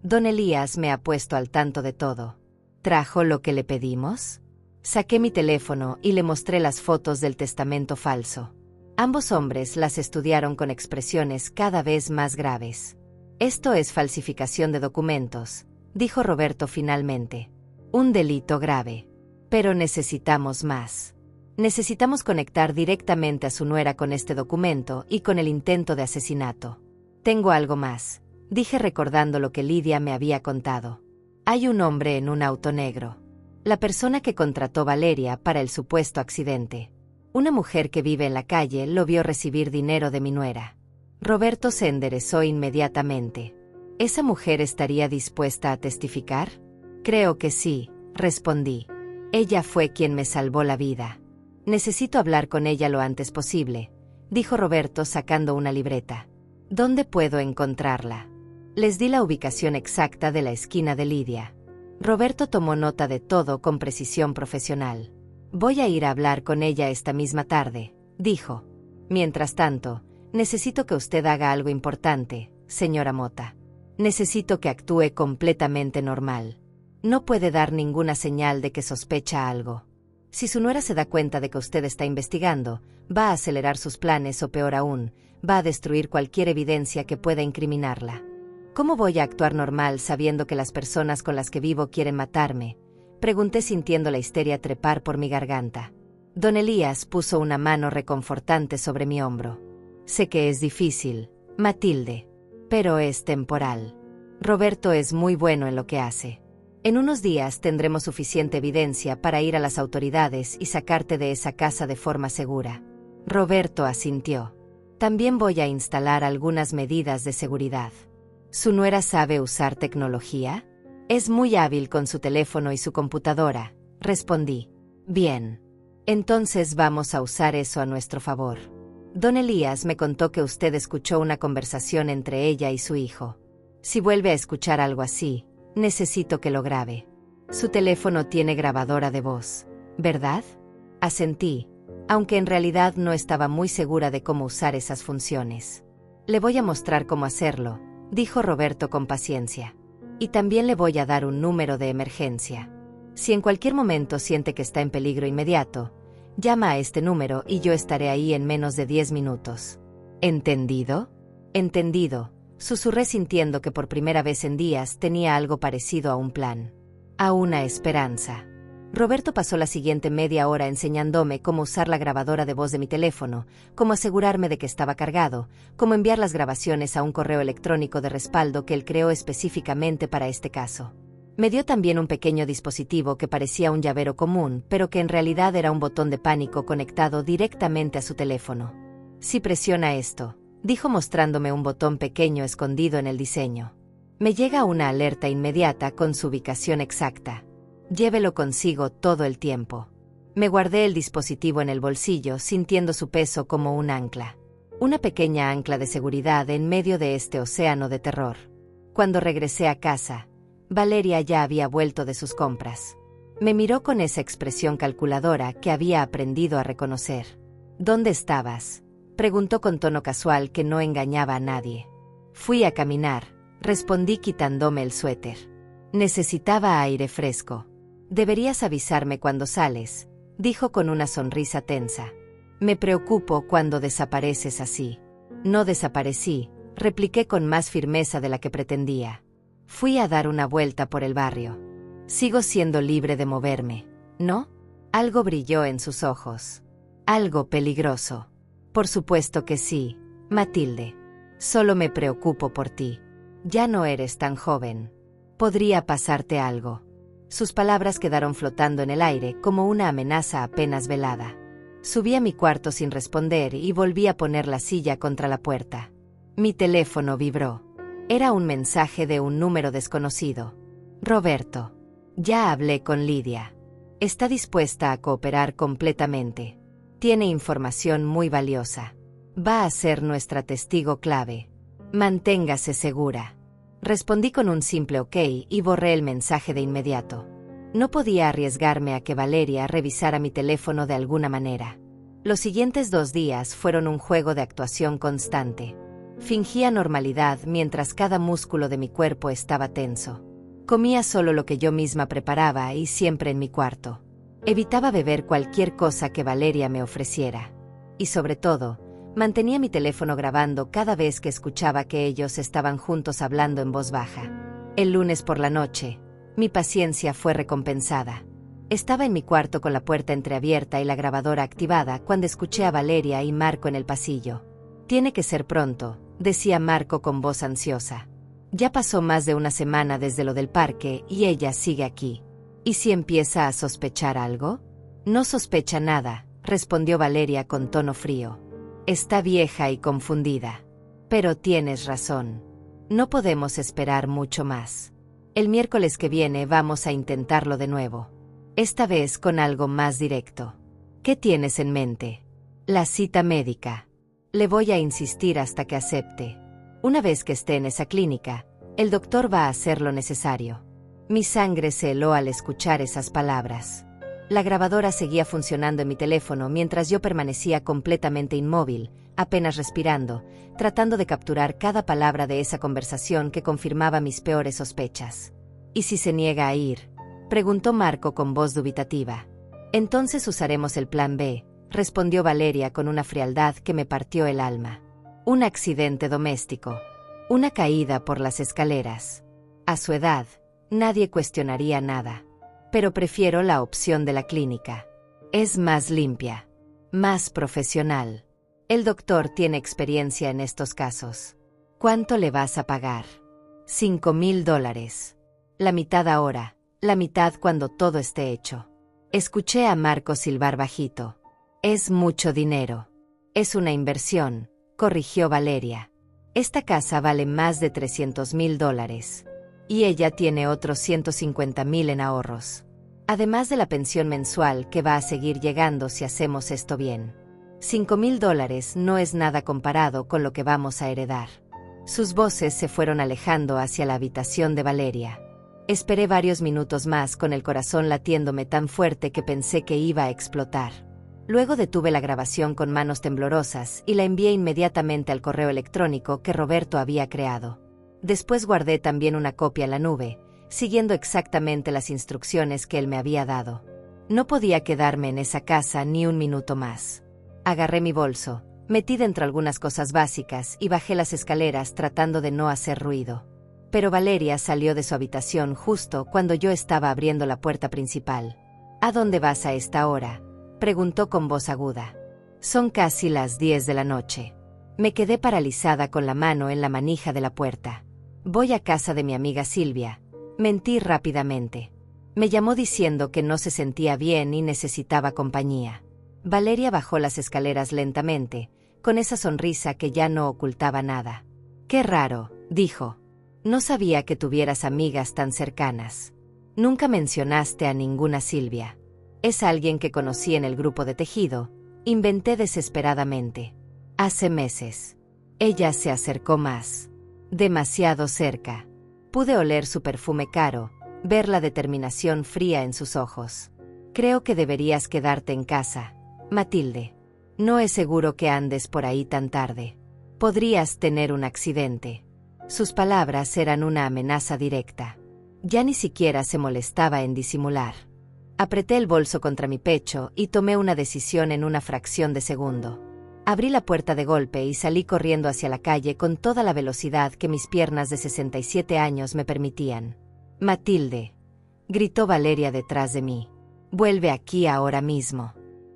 Don Elías me ha puesto al tanto de todo. ¿Trajo lo que le pedimos? Saqué mi teléfono y le mostré las fotos del testamento falso. Ambos hombres las estudiaron con expresiones cada vez más graves. Esto es falsificación de documentos, dijo Roberto finalmente. Un delito grave. Pero necesitamos más. Necesitamos conectar directamente a su nuera con este documento y con el intento de asesinato. Tengo algo más, dije recordando lo que Lidia me había contado. Hay un hombre en un auto negro. La persona que contrató Valeria para el supuesto accidente. Una mujer que vive en la calle lo vio recibir dinero de mi nuera. Roberto se enderezó inmediatamente. ¿Esa mujer estaría dispuesta a testificar? Creo que sí, respondí. Ella fue quien me salvó la vida. Necesito hablar con ella lo antes posible, dijo Roberto sacando una libreta. ¿Dónde puedo encontrarla? Les di la ubicación exacta de la esquina de Lidia. Roberto tomó nota de todo con precisión profesional. Voy a ir a hablar con ella esta misma tarde, dijo. Mientras tanto, necesito que usted haga algo importante, señora Mota. Necesito que actúe completamente normal. No puede dar ninguna señal de que sospecha algo. Si su nuera se da cuenta de que usted está investigando, va a acelerar sus planes o peor aún, va a destruir cualquier evidencia que pueda incriminarla. ¿Cómo voy a actuar normal sabiendo que las personas con las que vivo quieren matarme? Pregunté sintiendo la histeria trepar por mi garganta. Don Elías puso una mano reconfortante sobre mi hombro. Sé que es difícil, Matilde, pero es temporal. Roberto es muy bueno en lo que hace. En unos días tendremos suficiente evidencia para ir a las autoridades y sacarte de esa casa de forma segura. Roberto asintió. También voy a instalar algunas medidas de seguridad. ¿Su nuera sabe usar tecnología? Es muy hábil con su teléfono y su computadora, respondí. Bien. Entonces vamos a usar eso a nuestro favor. Don Elías me contó que usted escuchó una conversación entre ella y su hijo. Si vuelve a escuchar algo así, necesito que lo grabe. Su teléfono tiene grabadora de voz, ¿verdad? Asentí, aunque en realidad no estaba muy segura de cómo usar esas funciones. Le voy a mostrar cómo hacerlo, dijo Roberto con paciencia. Y también le voy a dar un número de emergencia. Si en cualquier momento siente que está en peligro inmediato, llama a este número y yo estaré ahí en menos de 10 minutos. ¿Entendido? Entendido, susurré sintiendo que por primera vez en días tenía algo parecido a un plan. A una esperanza. Roberto pasó la siguiente media hora enseñándome cómo usar la grabadora de voz de mi teléfono, cómo asegurarme de que estaba cargado, cómo enviar las grabaciones a un correo electrónico de respaldo que él creó específicamente para este caso. Me dio también un pequeño dispositivo que parecía un llavero común, pero que en realidad era un botón de pánico conectado directamente a su teléfono. Si presiona esto, dijo mostrándome un botón pequeño escondido en el diseño. Me llega una alerta inmediata con su ubicación exacta. Llévelo consigo todo el tiempo. Me guardé el dispositivo en el bolsillo sintiendo su peso como un ancla. Una pequeña ancla de seguridad en medio de este océano de terror. Cuando regresé a casa, Valeria ya había vuelto de sus compras. Me miró con esa expresión calculadora que había aprendido a reconocer. ¿Dónde estabas?, preguntó con tono casual que no engañaba a nadie. Fui a caminar, respondí quitándome el suéter. Necesitaba aire fresco. Deberías avisarme cuando sales, dijo con una sonrisa tensa. Me preocupo cuando desapareces así. No desaparecí, repliqué con más firmeza de la que pretendía. Fui a dar una vuelta por el barrio. Sigo siendo libre de moverme, ¿no? Algo brilló en sus ojos. Algo peligroso. Por supuesto que sí, Matilde. Solo me preocupo por ti. Ya no eres tan joven. Podría pasarte algo. Sus palabras quedaron flotando en el aire como una amenaza apenas velada. Subí a mi cuarto sin responder y volví a poner la silla contra la puerta. Mi teléfono vibró. Era un mensaje de un número desconocido. Roberto. Ya hablé con Lidia. Está dispuesta a cooperar completamente. Tiene información muy valiosa. Va a ser nuestra testigo clave. Manténgase segura. Respondí con un simple ok y borré el mensaje de inmediato. No podía arriesgarme a que Valeria revisara mi teléfono de alguna manera. Los siguientes 2 días fueron un juego de actuación constante. Fingía normalidad mientras cada músculo de mi cuerpo estaba tenso. Comía solo lo que yo misma preparaba y siempre en mi cuarto. Evitaba beber cualquier cosa que Valeria me ofreciera. Y sobre todo, mantenía mi teléfono grabando cada vez que escuchaba que ellos estaban juntos hablando en voz baja. El lunes por la noche, mi paciencia fue recompensada. Estaba en mi cuarto con la puerta entreabierta y la grabadora activada cuando escuché a Valeria y Marco en el pasillo. «Tiene que ser pronto», decía Marco con voz ansiosa. «Ya pasó más de una semana desde lo del parque y ella sigue aquí. ¿Y si empieza a sospechar algo?» «No sospecha nada», respondió Valeria con tono frío. «Está vieja y confundida. Pero tienes razón. No podemos esperar mucho más. El miércoles que viene vamos a intentarlo de nuevo. Esta vez con algo más directo. ¿Qué tienes en mente?» «La cita médica. Le voy a insistir hasta que acepte. Una vez que esté en esa clínica, el doctor va a hacer lo necesario». Mi sangre se heló al escuchar esas palabras. La grabadora seguía funcionando en mi teléfono mientras yo permanecía completamente inmóvil, apenas respirando, tratando de capturar cada palabra de esa conversación que confirmaba mis peores sospechas. «¿Y si se niega a ir?», preguntó Marco con voz dubitativa. «Entonces usaremos el plan B», respondió Valeria con una frialdad que me partió el alma. «Un accidente doméstico. Una caída por las escaleras. A su edad, nadie cuestionaría nada. Pero prefiero la opción de la clínica. Es más limpia. Más profesional. El doctor tiene experiencia en estos casos. ¿Cuánto le vas a pagar?» $5,000. La mitad ahora, la mitad cuando todo esté hecho. Escuché a Marco silbar bajito. «Es mucho dinero. Es una inversión», corrigió Valeria. «Esta casa vale más de $300,000. Y ella tiene otros 150,000 en ahorros. Además de la pensión mensual que va a seguir llegando si hacemos esto bien. $5,000 no es nada comparado con lo que vamos a heredar». Sus voces se fueron alejando hacia la habitación de Valeria. Esperé varios minutos más con el corazón latiéndome tan fuerte que pensé que iba a explotar. Luego detuve la grabación con manos temblorosas y la envié inmediatamente al correo electrónico que Roberto había creado. Después guardé también una copia en la nube, siguiendo exactamente las instrucciones que él me había dado. No podía quedarme en esa casa ni un minuto más. Agarré mi bolso, metí dentro algunas cosas básicas y bajé las escaleras tratando de no hacer ruido. Pero Valeria salió de su habitación justo cuando yo estaba abriendo la puerta principal. «¿A dónde vas a esta hora?», preguntó con voz aguda. «Son casi las 10 de la noche». Me quedé paralizada con la mano en la manija de la puerta. «Voy a casa de mi amiga Silvia», mentí rápidamente. Me llamó diciendo que no se sentía bien y necesitaba compañía. Valeria bajó las escaleras lentamente, con esa sonrisa que ya no ocultaba nada. «Qué raro», dijo. «No sabía que tuvieras amigas tan cercanas. Nunca mencionaste a ninguna Silvia». «Es alguien que conocí en el grupo de tejido», inventé desesperadamente. «Hace meses. Ella se acercó más. Demasiado cerca. Pude oler su perfume caro, ver la determinación fría en sus ojos. Creo que deberías quedarte en casa, Matilde. No es seguro que andes por ahí tan tarde. Podrías tener un accidente». Sus palabras eran una amenaza directa. Ya ni siquiera se molestaba en disimular. Apreté el bolso contra mi pecho y tomé una decisión en una fracción de segundo. Abrí la puerta de golpe y salí corriendo hacia la calle con toda la velocidad que mis piernas de 67 años me permitían. «Matilde», gritó Valeria detrás de mí. «Vuelve aquí ahora mismo».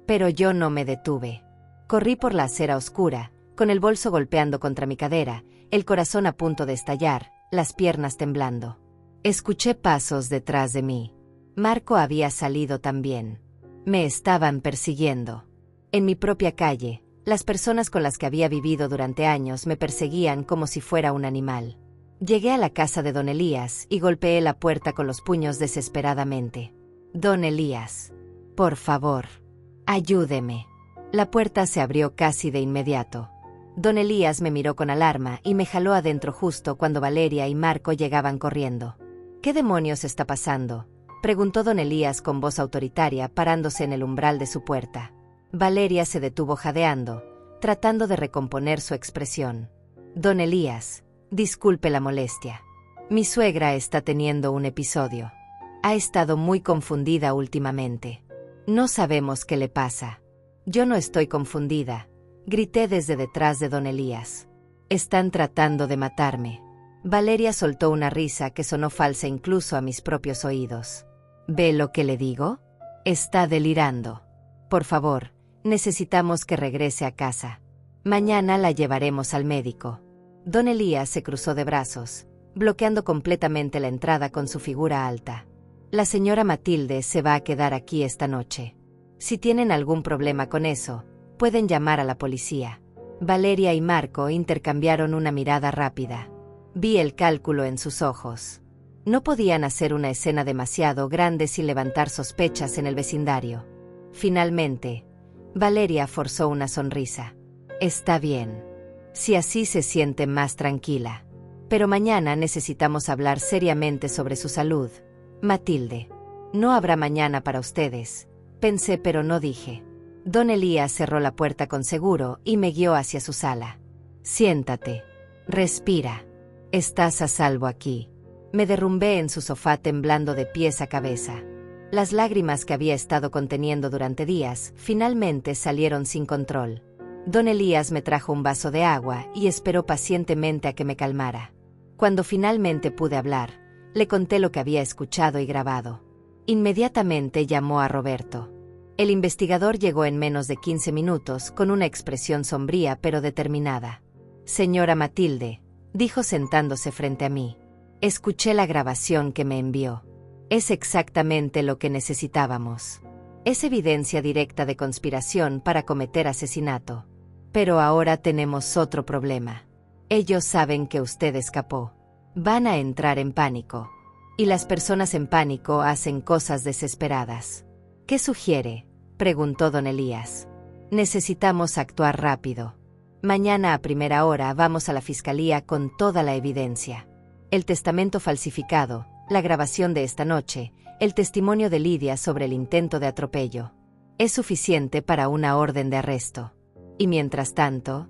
Pero yo no me detuve. Corrí por la acera oscura, con el bolso golpeando contra mi cadera, el corazón a punto de estallar, las piernas temblando. Escuché pasos detrás de mí. Marco había salido también. Me estaban persiguiendo. En mi propia calle, las personas con las que había vivido durante años me perseguían como si fuera un animal. Llegué a la casa de don Elías y golpeé la puerta con los puños desesperadamente. «Don Elías, por favor, ayúdeme». La puerta se abrió casi de inmediato. Don Elías me miró con alarma y me jaló adentro justo cuando Valeria y Marco llegaban corriendo. ¿Qué demonios está pasando?, preguntó don Elías con voz autoritaria, parándose en el umbral de su puerta. Valeria se detuvo jadeando, tratando de recomponer su expresión. Don Elías, disculpe la molestia. Mi suegra está teniendo un episodio. Ha estado muy confundida últimamente. No sabemos qué le pasa. Yo no estoy confundida, grité desde detrás de don Elías. Están tratando de matarme. Valeria soltó una risa que sonó falsa incluso a mis propios oídos. ¿Ve lo que le digo? Está delirando. Por favor, necesitamos que regrese a casa. Mañana la llevaremos al médico. Don Elías se cruzó de brazos, bloqueando completamente la entrada con su figura alta. La señora Matilde se va a quedar aquí esta noche. Si tienen algún problema con eso, pueden llamar a la policía. Valeria y Marco intercambiaron una mirada rápida. Vi el cálculo en sus ojos. No podían hacer una escena demasiado grande sin levantar sospechas en el vecindario. Finalmente, Valeria forzó una sonrisa. Está bien. Si así se siente más tranquila. Pero mañana necesitamos hablar seriamente sobre su salud. Matilde. No habrá mañana para ustedes. Pensé pero no dije. Don Elías cerró la puerta con seguro y me guió hacia su sala. Siéntate. Respira. Estás a salvo aquí. Me derrumbé en su sofá temblando de pies a cabeza. Las lágrimas que había estado conteniendo durante días finalmente salieron sin control. Don Elías me trajo un vaso de agua y esperó pacientemente a que me calmara. Cuando finalmente pude hablar, le conté lo que había escuchado y grabado. Inmediatamente llamó a Roberto. El investigador llegó en menos de 15 minutos con una expresión sombría pero determinada. Señora Matilde, dijo sentándose frente a mí. Escuché la grabación que me envió. Es exactamente lo que necesitábamos. Es evidencia directa de conspiración para cometer asesinato. Pero ahora tenemos otro problema. Ellos saben que usted escapó. Van a entrar en pánico. Y las personas en pánico hacen cosas desesperadas. ¿Qué sugiere?, preguntó don Elías. Necesitamos actuar rápido. Mañana a primera hora vamos a la fiscalía con toda la evidencia. El testamento falsificado, la grabación de esta noche, el testimonio de Lidia sobre el intento de atropello. Es suficiente para una orden de arresto. Y mientras tanto,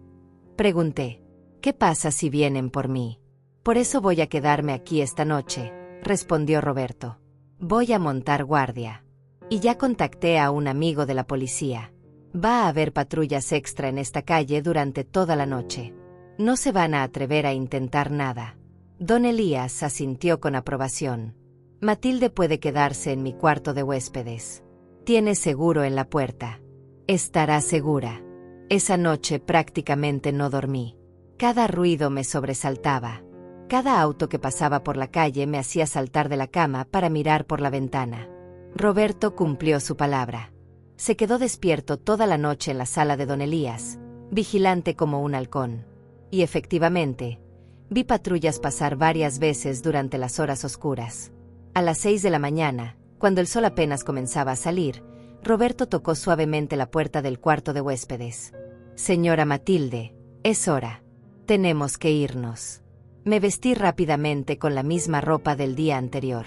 pregunté, ¿qué pasa si vienen por mí? Por eso voy a quedarme aquí esta noche, respondió Roberto. Voy a montar guardia. Y ya contacté a un amigo de la policía. Va a haber patrullas extra en esta calle durante toda la noche. No se van a atrever a intentar nada. Don Elías asintió con aprobación. Matilde puede quedarse en mi cuarto de huéspedes. Tiene seguro en la puerta. Estará segura. Esa noche prácticamente no dormí. Cada ruido me sobresaltaba. Cada auto que pasaba por la calle me hacía saltar de la cama para mirar por la ventana. Roberto cumplió su palabra. Se quedó despierto toda la noche en la sala de don Elías, vigilante como un halcón. Y efectivamente, vi patrullas pasar varias veces durante las horas oscuras. A las 6 de la mañana, cuando el sol apenas comenzaba a salir, Roberto tocó suavemente la puerta del cuarto de huéspedes. Señora Matilde, es hora. Tenemos que irnos. Me vestí rápidamente con la misma ropa del día anterior.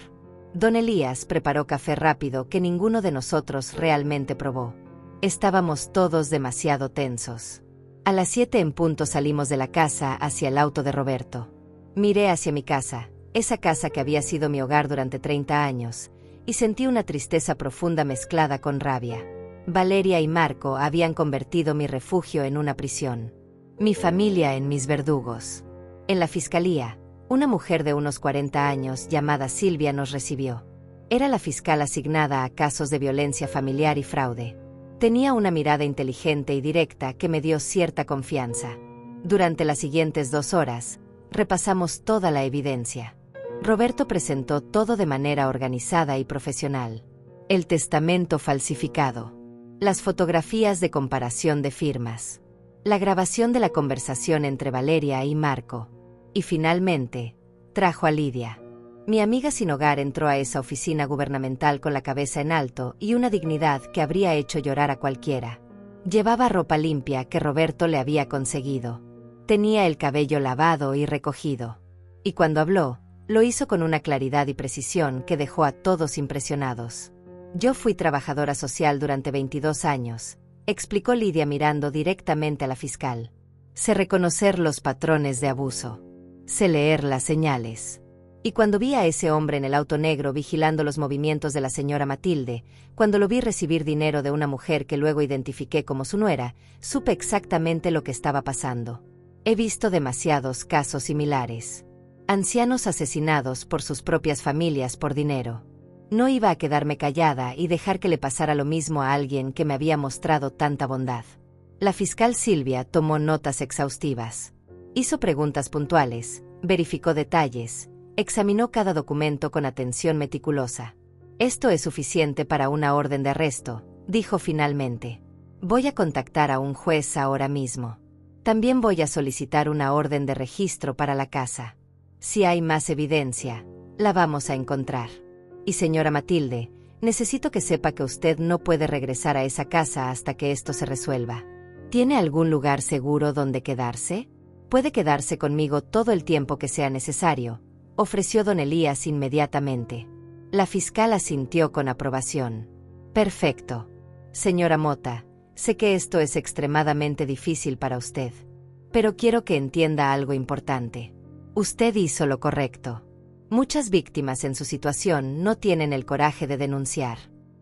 Don Elías preparó café rápido que ninguno de nosotros realmente probó. Estábamos todos demasiado tensos. A las 7 en punto salimos de la casa hacia el auto de Roberto. Miré hacia mi casa, esa casa que había sido mi hogar durante 30 años, y sentí una tristeza profunda mezclada con rabia. Valeria y Marco habían convertido mi refugio en una prisión. Mi familia en mis verdugos. En la fiscalía, una mujer de unos 40 años llamada Silvia nos recibió. Era la fiscal asignada a casos de violencia familiar y fraude. Tenía una mirada inteligente y directa que me dio cierta confianza. Durante las siguientes 2 horas, repasamos toda la evidencia. Roberto presentó todo de manera organizada y profesional. El testamento falsificado. Las fotografías de comparación de firmas. La grabación de la conversación entre Valeria y Marco. Y finalmente, trajo a Lidia. Mi amiga sin hogar entró a esa oficina gubernamental con la cabeza en alto y una dignidad que habría hecho llorar a cualquiera. Llevaba ropa limpia que Roberto le había conseguido. Tenía el cabello lavado y recogido. Y cuando habló, lo hizo con una claridad y precisión que dejó a todos impresionados. Yo fui trabajadora social durante 22 años, explicó Lidia mirando directamente a la fiscal. Sé reconocer los patrones de abuso. Sé leer las señales. Y cuando vi a ese hombre en el auto negro vigilando los movimientos de la señora Matilde, cuando lo vi recibir dinero de una mujer que luego identifiqué como su nuera, supe exactamente lo que estaba pasando. He visto demasiados casos similares. Ancianos asesinados por sus propias familias por dinero. No iba a quedarme callada y dejar que le pasara lo mismo a alguien que me había mostrado tanta bondad. La fiscal Silvia tomó notas exhaustivas. Hizo preguntas puntuales, verificó detalles, examinó cada documento con atención meticulosa. Esto es suficiente para una orden de arresto, dijo finalmente. Voy a contactar a un juez ahora mismo. También voy a solicitar una orden de registro para la casa. Si hay más evidencia, la vamos a encontrar. Y señora Matilde, necesito que sepa que usted no puede regresar a esa casa hasta que esto se resuelva. ¿Tiene algún lugar seguro donde quedarse? Puede quedarse conmigo todo el tiempo que sea necesario, ofreció don Elías inmediatamente. La fiscal asintió con aprobación. Perfecto. Señora Mota, sé que esto es extremadamente difícil para usted, pero quiero que entienda algo importante. Usted hizo lo correcto. Muchas víctimas en su situación no tienen el coraje de denunciar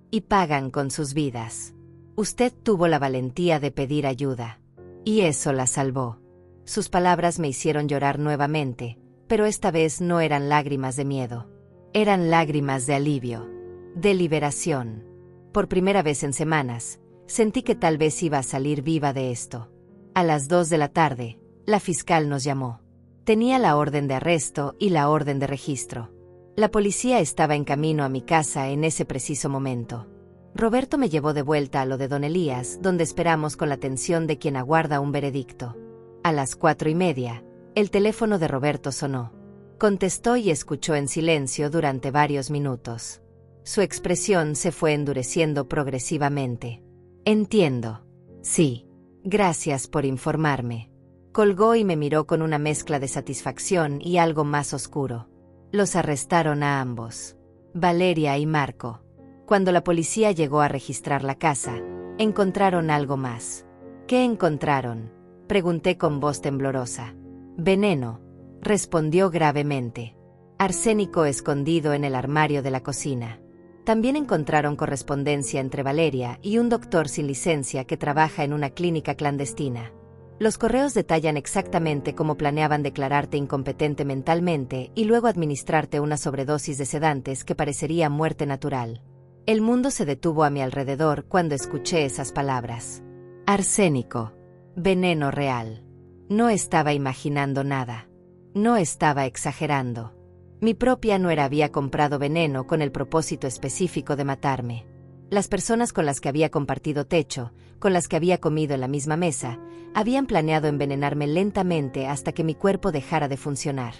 y pagan con sus vidas. Usted tuvo la valentía de pedir ayuda, y eso la salvó. Sus palabras me hicieron llorar nuevamente, pero esta vez no eran lágrimas de miedo. Eran lágrimas de alivio, de liberación. Por primera vez en semanas, sentí que tal vez iba a salir viva de esto. A las 2 de la tarde, la fiscal nos llamó. Tenía la orden de arresto y la orden de registro. La policía estaba en camino a mi casa en ese preciso momento. Roberto me llevó de vuelta a lo de don Elías, donde esperamos con la tensión de quien aguarda un veredicto. A las 4:30, el teléfono de Roberto sonó. Contestó y escuchó en silencio durante varios minutos. Su expresión se fue endureciendo progresivamente. Entiendo. Sí. Gracias por informarme. Colgó y me miró con una mezcla de satisfacción y algo más oscuro. Los arrestaron a ambos, Valeria y Marco. Cuando la policía llegó a registrar la casa, encontraron algo más. ¿Qué encontraron?, pregunté con voz temblorosa. Veneno, respondió gravemente. Arsénico escondido en el armario de la cocina. También encontraron correspondencia entre Valeria y un doctor sin licencia que trabaja en una clínica clandestina. Los correos detallan exactamente cómo planeaban declararte incompetente mentalmente y luego administrarte una sobredosis de sedantes que parecería muerte natural. El mundo se detuvo a mi alrededor cuando escuché esas palabras. Arsénico. Veneno real. No estaba imaginando nada. No estaba exagerando. Mi propia nuera había comprado veneno con el propósito específico de matarme. Las personas con las que había compartido techo, con las que había comido en la misma mesa, habían planeado envenenarme lentamente hasta que mi cuerpo dejara de funcionar.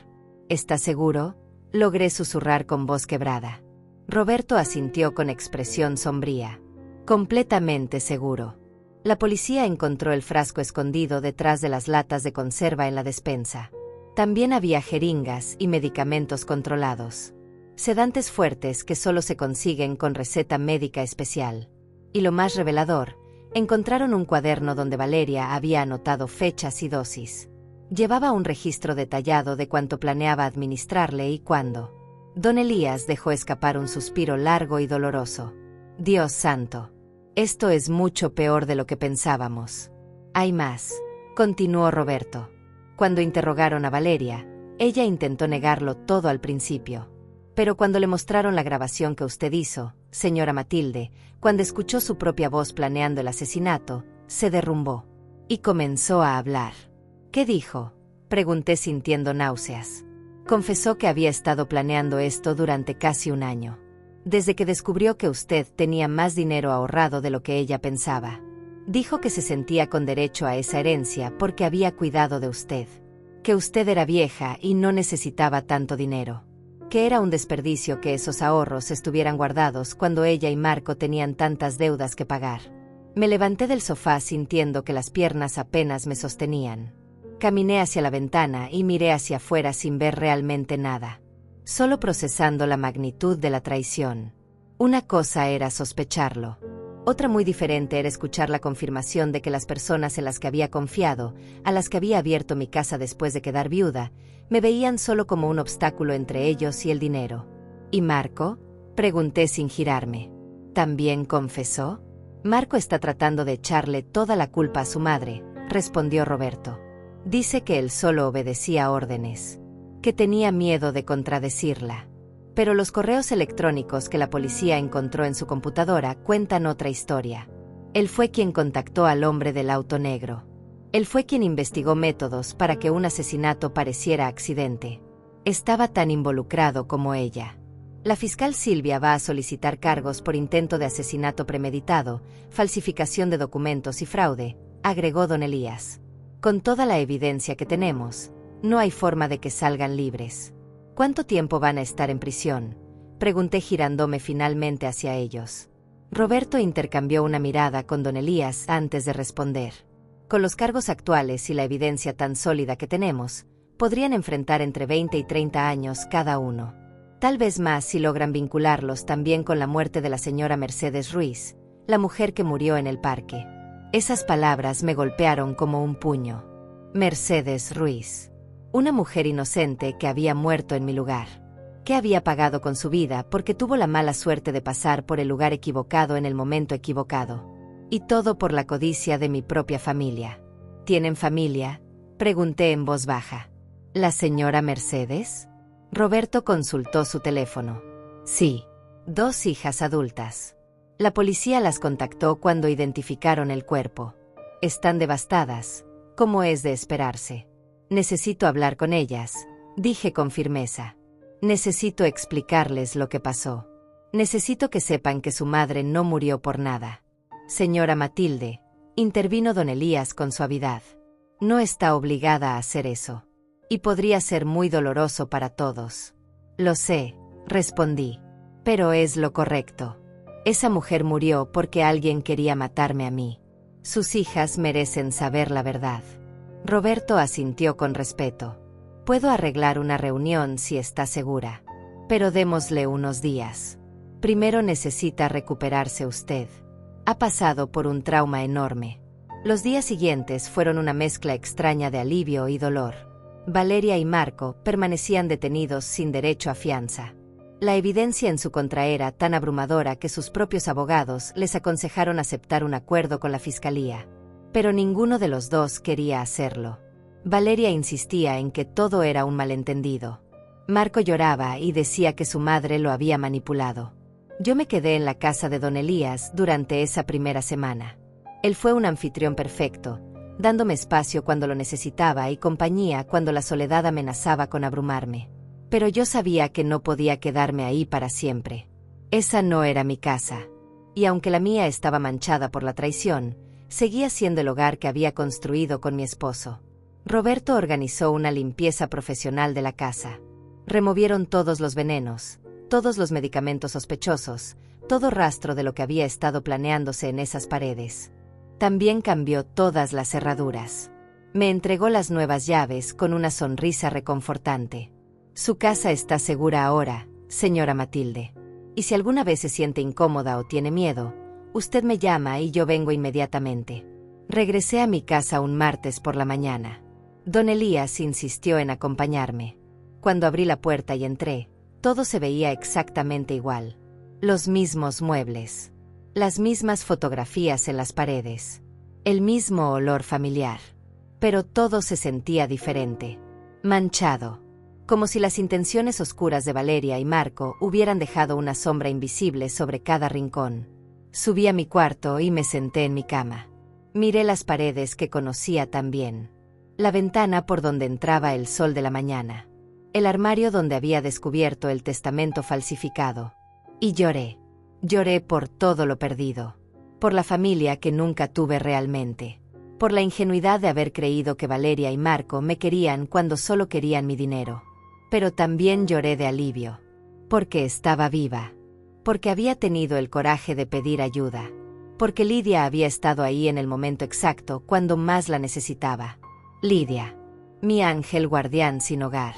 ¿Estás seguro?, logré susurrar con voz quebrada. Roberto asintió con expresión sombría. Completamente seguro. La policía encontró el frasco escondido detrás de las latas de conserva en la despensa. También había jeringas y medicamentos controlados. Sedantes fuertes que solo se consiguen con receta médica especial. Y lo más revelador, encontraron un cuaderno donde Valeria había anotado fechas y dosis. Llevaba un registro detallado de cuánto planeaba administrarle y cuándo. Don Elías dejó escapar un suspiro largo y doloroso. Dios santo. Esto es mucho peor de lo que pensábamos. Hay más, continuó Roberto. Cuando interrogaron a Valeria, ella intentó negarlo todo al principio. Pero cuando le mostraron la grabación que usted hizo, señora Matilde, cuando escuchó su propia voz planeando el asesinato, se derrumbó. Y comenzó a hablar. ¿Qué dijo?, pregunté sintiendo náuseas. Confesó que había estado planeando esto durante casi un año. Desde que descubrió que usted tenía más dinero ahorrado de lo que ella pensaba. Dijo que se sentía con derecho a esa herencia porque había cuidado de usted. Que usted era vieja y no necesitaba tanto dinero. Que era un desperdicio que esos ahorros estuvieran guardados cuando ella y Marco tenían tantas deudas que pagar. Me levanté del sofá sintiendo que las piernas apenas me sostenían. Caminé hacia la ventana y miré hacia afuera sin ver realmente nada, solo procesando la magnitud de la traición. Una cosa era sospecharlo. Otra muy diferente era escuchar la confirmación de que las personas en las que había confiado, a las que había abierto mi casa después de quedar viuda, me veían solo como un obstáculo entre ellos y el dinero. ¿Y Marco?, pregunté sin girarme. ¿También confesó? Marco está tratando de echarle toda la culpa a su madre, respondió Roberto. Dice que él solo obedecía órdenes, que tenía miedo de contradecirla. Pero los correos electrónicos que la policía encontró en su computadora cuentan otra historia. Él fue quien contactó al hombre del auto negro. Él fue quien investigó métodos para que un asesinato pareciera accidente. Estaba tan involucrado como ella. La fiscal Silvia va a solicitar cargos por intento de asesinato premeditado, falsificación de documentos y fraude, agregó don Elías. Con toda la evidencia que tenemos, no hay forma de que salgan libres. ¿Cuánto tiempo van a estar en prisión?, pregunté girándome finalmente hacia ellos. Roberto intercambió una mirada con don Elías antes de responder. Con los cargos actuales y la evidencia tan sólida que tenemos, podrían enfrentar entre 20 y 30 años cada uno. Tal vez más si logran vincularlos también con la muerte de la señora Mercedes Ruiz, la mujer que murió en el parque. Esas palabras me golpearon como un puño. Mercedes Ruiz. Una mujer inocente que había muerto en mi lugar. Que había pagado con su vida porque tuvo la mala suerte de pasar por el lugar equivocado en el momento equivocado. Y todo por la codicia de mi propia familia. ¿Tienen familia?, pregunté en voz baja. ¿La señora Mercedes? Roberto consultó su teléfono. Sí. 2 hijas adultas. La policía las contactó cuando identificaron el cuerpo. Están devastadas, como es de esperarse. Necesito hablar con ellas, dije con firmeza. Necesito explicarles lo que pasó. Necesito que sepan que su madre no murió por nada. Señora Matilde, intervino don Elías con suavidad. No está obligada a hacer eso. Y podría ser muy doloroso para todos. Lo sé, respondí. Pero es lo correcto. Esa mujer murió porque alguien quería matarme a mí. Sus hijas merecen saber la verdad. Roberto asintió con respeto. Puedo arreglar una reunión si está segura. Pero démosle unos días. Primero necesita recuperarse usted. Ha pasado por un trauma enorme. Los días siguientes fueron una mezcla extraña de alivio y dolor. Valeria y Marco permanecían detenidos sin derecho a fianza. La evidencia en su contra era tan abrumadora que sus propios abogados les aconsejaron aceptar un acuerdo con la fiscalía. Pero ninguno de los dos quería hacerlo. Valeria insistía en que todo era un malentendido. Marco lloraba y decía que su madre lo había manipulado. Yo me quedé en la casa de don Elías durante esa primera semana. Él fue un anfitrión perfecto, dándome espacio cuando lo necesitaba y compañía cuando la soledad amenazaba con abrumarme. Pero yo sabía que no podía quedarme ahí para siempre. Esa no era mi casa. Y aunque la mía estaba manchada por la traición, seguía siendo el hogar que había construido con mi esposo. Roberto organizó una limpieza profesional de la casa. Removieron todos los venenos, todos los medicamentos sospechosos, todo rastro de lo que había estado planeándose en esas paredes. También cambió todas las cerraduras. Me entregó las nuevas llaves con una sonrisa reconfortante. Su casa está segura ahora, señora Matilde. Y si alguna vez se siente incómoda o tiene miedo, usted me llama y yo vengo inmediatamente. Regresé a mi casa un martes por la mañana. Don Elías insistió en acompañarme. Cuando abrí la puerta y entré, todo se veía exactamente igual. Los mismos muebles. Las mismas fotografías en las paredes. El mismo olor familiar. Pero todo se sentía diferente. Manchado. Como si las intenciones oscuras de Valeria y Marco hubieran dejado una sombra invisible sobre cada rincón. Subí a mi cuarto y me senté en mi cama. Miré las paredes que conocía tan bien. La ventana por donde entraba el sol de la mañana. El armario donde había descubierto el testamento falsificado. Y lloré. Lloré por todo lo perdido. Por la familia que nunca tuve realmente. Por la ingenuidad de haber creído que Valeria y Marco me querían cuando solo querían mi dinero. Pero también lloré de alivio. Porque estaba viva. Porque había tenido el coraje de pedir ayuda. Porque Lidia había estado ahí en el momento exacto cuando más la necesitaba. Lidia. Mi ángel guardián sin hogar.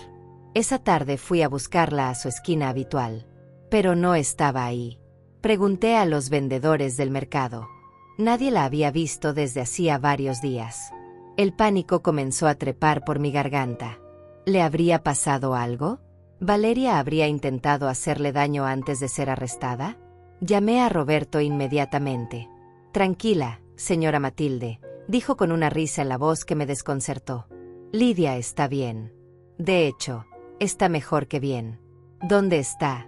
Esa tarde fui a buscarla a su esquina habitual. Pero no estaba ahí. Pregunté a los vendedores del mercado. Nadie la había visto desde hacía varios días. El pánico comenzó a trepar por mi garganta. ¿Le habría pasado algo? ¿Valeria habría intentado hacerle daño antes de ser arrestada? Llamé a Roberto inmediatamente. Tranquila, señora Matilde, dijo con una risa en la voz que me desconcertó. Lidia está bien. De hecho, está mejor que bien. ¿Dónde está?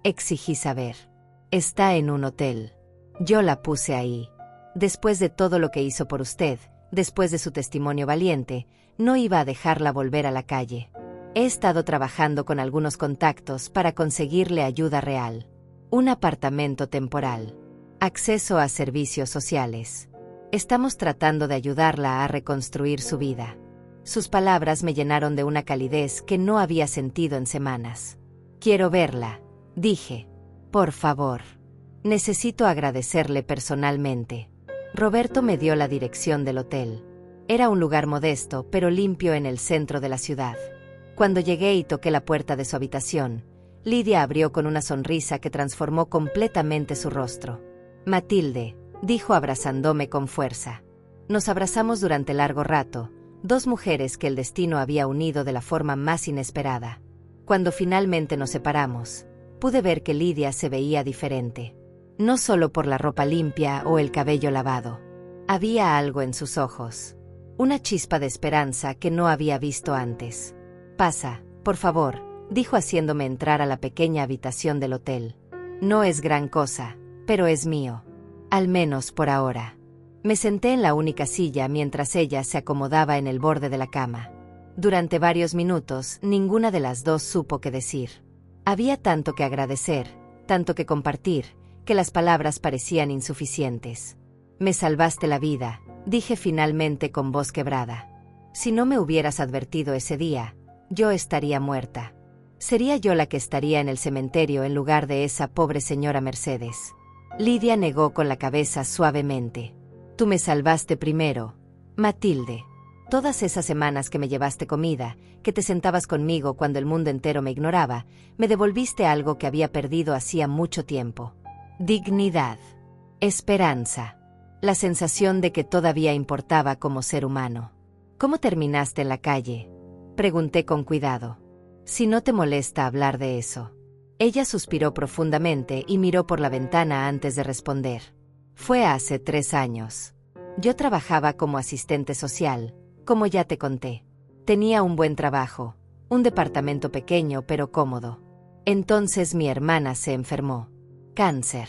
Exigí saber. Está en un hotel. Yo la puse ahí. Después de todo lo que hizo por usted, después de su testimonio valiente, no iba a dejarla volver a la calle. He estado trabajando con algunos contactos para conseguirle ayuda real. Un apartamento temporal. Acceso a servicios sociales. Estamos tratando de ayudarla a reconstruir su vida. Sus palabras me llenaron de una calidez que no había sentido en semanas. Quiero verla, dije. Por favor. Necesito agradecerle personalmente. Roberto me dio la dirección del hotel. Era un lugar modesto, pero limpio en el centro de la ciudad. Cuando llegué y toqué la puerta de su habitación, Lidia abrió con una sonrisa que transformó completamente su rostro. Matilde, dijo abrazándome con fuerza. Nos abrazamos durante largo rato, dos mujeres que el destino había unido de la forma más inesperada. Cuando finalmente nos separamos, pude ver que Lidia se veía diferente. No solo por la ropa limpia o el cabello lavado. Había algo en sus ojos. Una chispa de esperanza que no había visto antes. Pasa, por favor, dijo haciéndome entrar a la pequeña habitación del hotel. No es gran cosa, pero es mío. Al menos por ahora. Me senté en la única silla mientras ella se acomodaba en el borde de la cama. Durante varios minutos, ninguna de las dos supo qué decir. Había tanto que agradecer, tanto que compartir, que las palabras parecían insuficientes. Me salvaste la vida, dije finalmente con voz quebrada. Si no me hubieras advertido ese día, yo estaría muerta. Sería yo la que estaría en el cementerio en lugar de esa pobre señora Mercedes. Lidia negó con la cabeza suavemente. Tú me salvaste primero, Matilde. Todas esas semanas que me llevaste comida, que te sentabas conmigo cuando el mundo entero me ignoraba, me devolviste algo que había perdido hacía mucho tiempo. Dignidad. Esperanza. La sensación de que todavía importaba como ser humano. ¿Cómo terminaste en la calle? Pregunté con cuidado. Si no te molesta hablar de eso. Ella suspiró profundamente y miró por la ventana antes de responder. Fue hace 3 años. Yo trabajaba como asistente social, como ya te conté. Tenía un buen trabajo, un departamento pequeño pero cómodo. Entonces mi hermana se enfermó. Cáncer.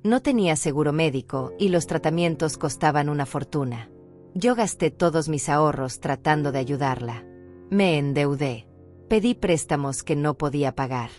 No tenía seguro médico y los tratamientos costaban una fortuna. Yo gasté todos mis ahorros tratando de ayudarla. Me endeudé. Pedí préstamos que no podía pagar.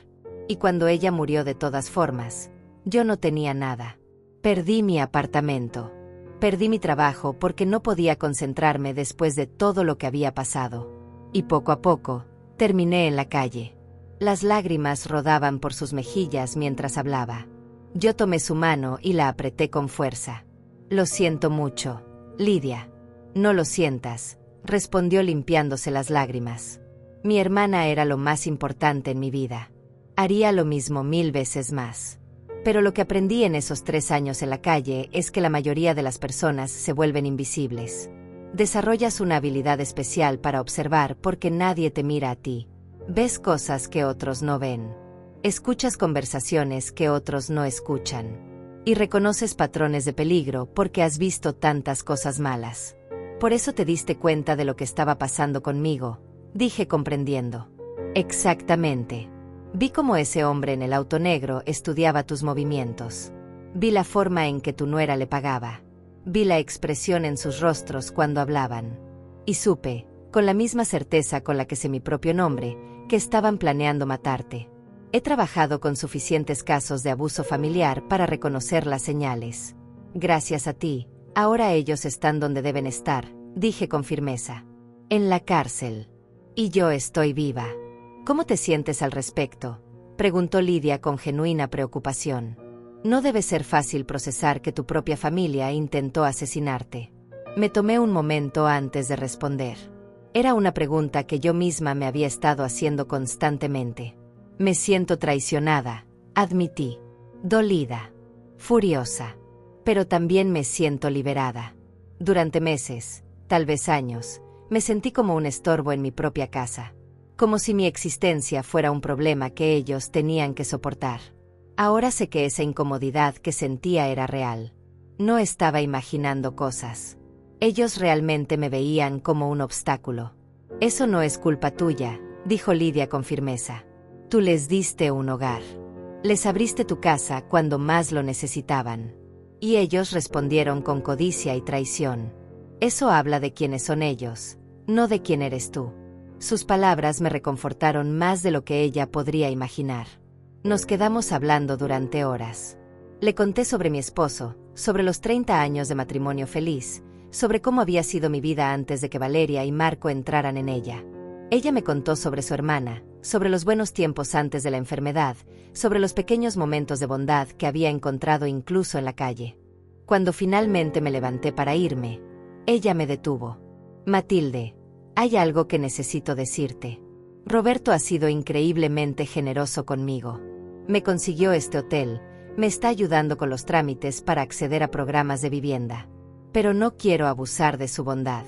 Y cuando ella murió de todas formas, yo no tenía nada. Perdí mi apartamento. Perdí mi trabajo porque no podía concentrarme después de todo lo que había pasado. Y poco a poco, terminé en la calle. Las lágrimas rodaban por sus mejillas mientras hablaba. Yo tomé su mano y la apreté con fuerza. Lo siento mucho, Lidia. No lo sientas, respondió limpiándose las lágrimas. Mi hermana era lo más importante en mi vida. Haría lo mismo 1000 veces más. Pero lo que aprendí en esos 3 años en la calle es que la mayoría de las personas se vuelven invisibles. Desarrollas una habilidad especial para observar porque nadie te mira a ti. Ves cosas que otros no ven. Escuchas conversaciones que otros no escuchan. Y reconoces patrones de peligro porque has visto tantas cosas malas. Por eso te diste cuenta de lo que estaba pasando conmigo, dije comprendiendo. Exactamente. Vi cómo ese hombre en el auto negro estudiaba tus movimientos. Vi la forma en que tu nuera le pagaba. Vi la expresión en sus rostros cuando hablaban. Y supe, con la misma certeza con la que sé mi propio nombre, que estaban planeando matarte. He trabajado con suficientes casos de abuso familiar para reconocer las señales. Gracias a ti, ahora ellos están donde deben estar, dije con firmeza. En la cárcel. Y yo estoy viva. ¿Cómo te sientes al respecto?, preguntó Lidia con genuina preocupación. No debe ser fácil procesar que tu propia familia intentó asesinarte. Me tomé un momento antes de responder. Era una pregunta que yo misma me había estado haciendo constantemente. Me siento traicionada, admití. Dolida. Furiosa. Pero también me siento liberada. Durante meses, tal vez años, me sentí como un estorbo en mi propia casa. Como si mi existencia fuera un problema que ellos tenían que soportar. Ahora sé que esa incomodidad que sentía era real. No estaba imaginando cosas. Ellos realmente me veían como un obstáculo. Eso no es culpa tuya, dijo Lidia con firmeza. Tú les diste un hogar. Les abriste tu casa cuando más lo necesitaban. Y ellos respondieron con codicia y traición. Eso habla de quiénes son ellos, no de quién eres tú. Sus palabras me reconfortaron más de lo que ella podría imaginar. Nos quedamos hablando durante horas. Le conté sobre mi esposo, sobre los 30 años de matrimonio feliz, sobre cómo había sido mi vida antes de que Valeria y Marco entraran en ella. Ella me contó sobre su hermana, sobre los buenos tiempos antes de la enfermedad, sobre los pequeños momentos de bondad que había encontrado incluso en la calle. Cuando finalmente me levanté para irme, ella me detuvo. Matilde, hay algo que necesito decirte. Roberto ha sido increíblemente generoso conmigo. Me consiguió este hotel, me está ayudando con los trámites para acceder a programas de vivienda. Pero no quiero abusar de su bondad.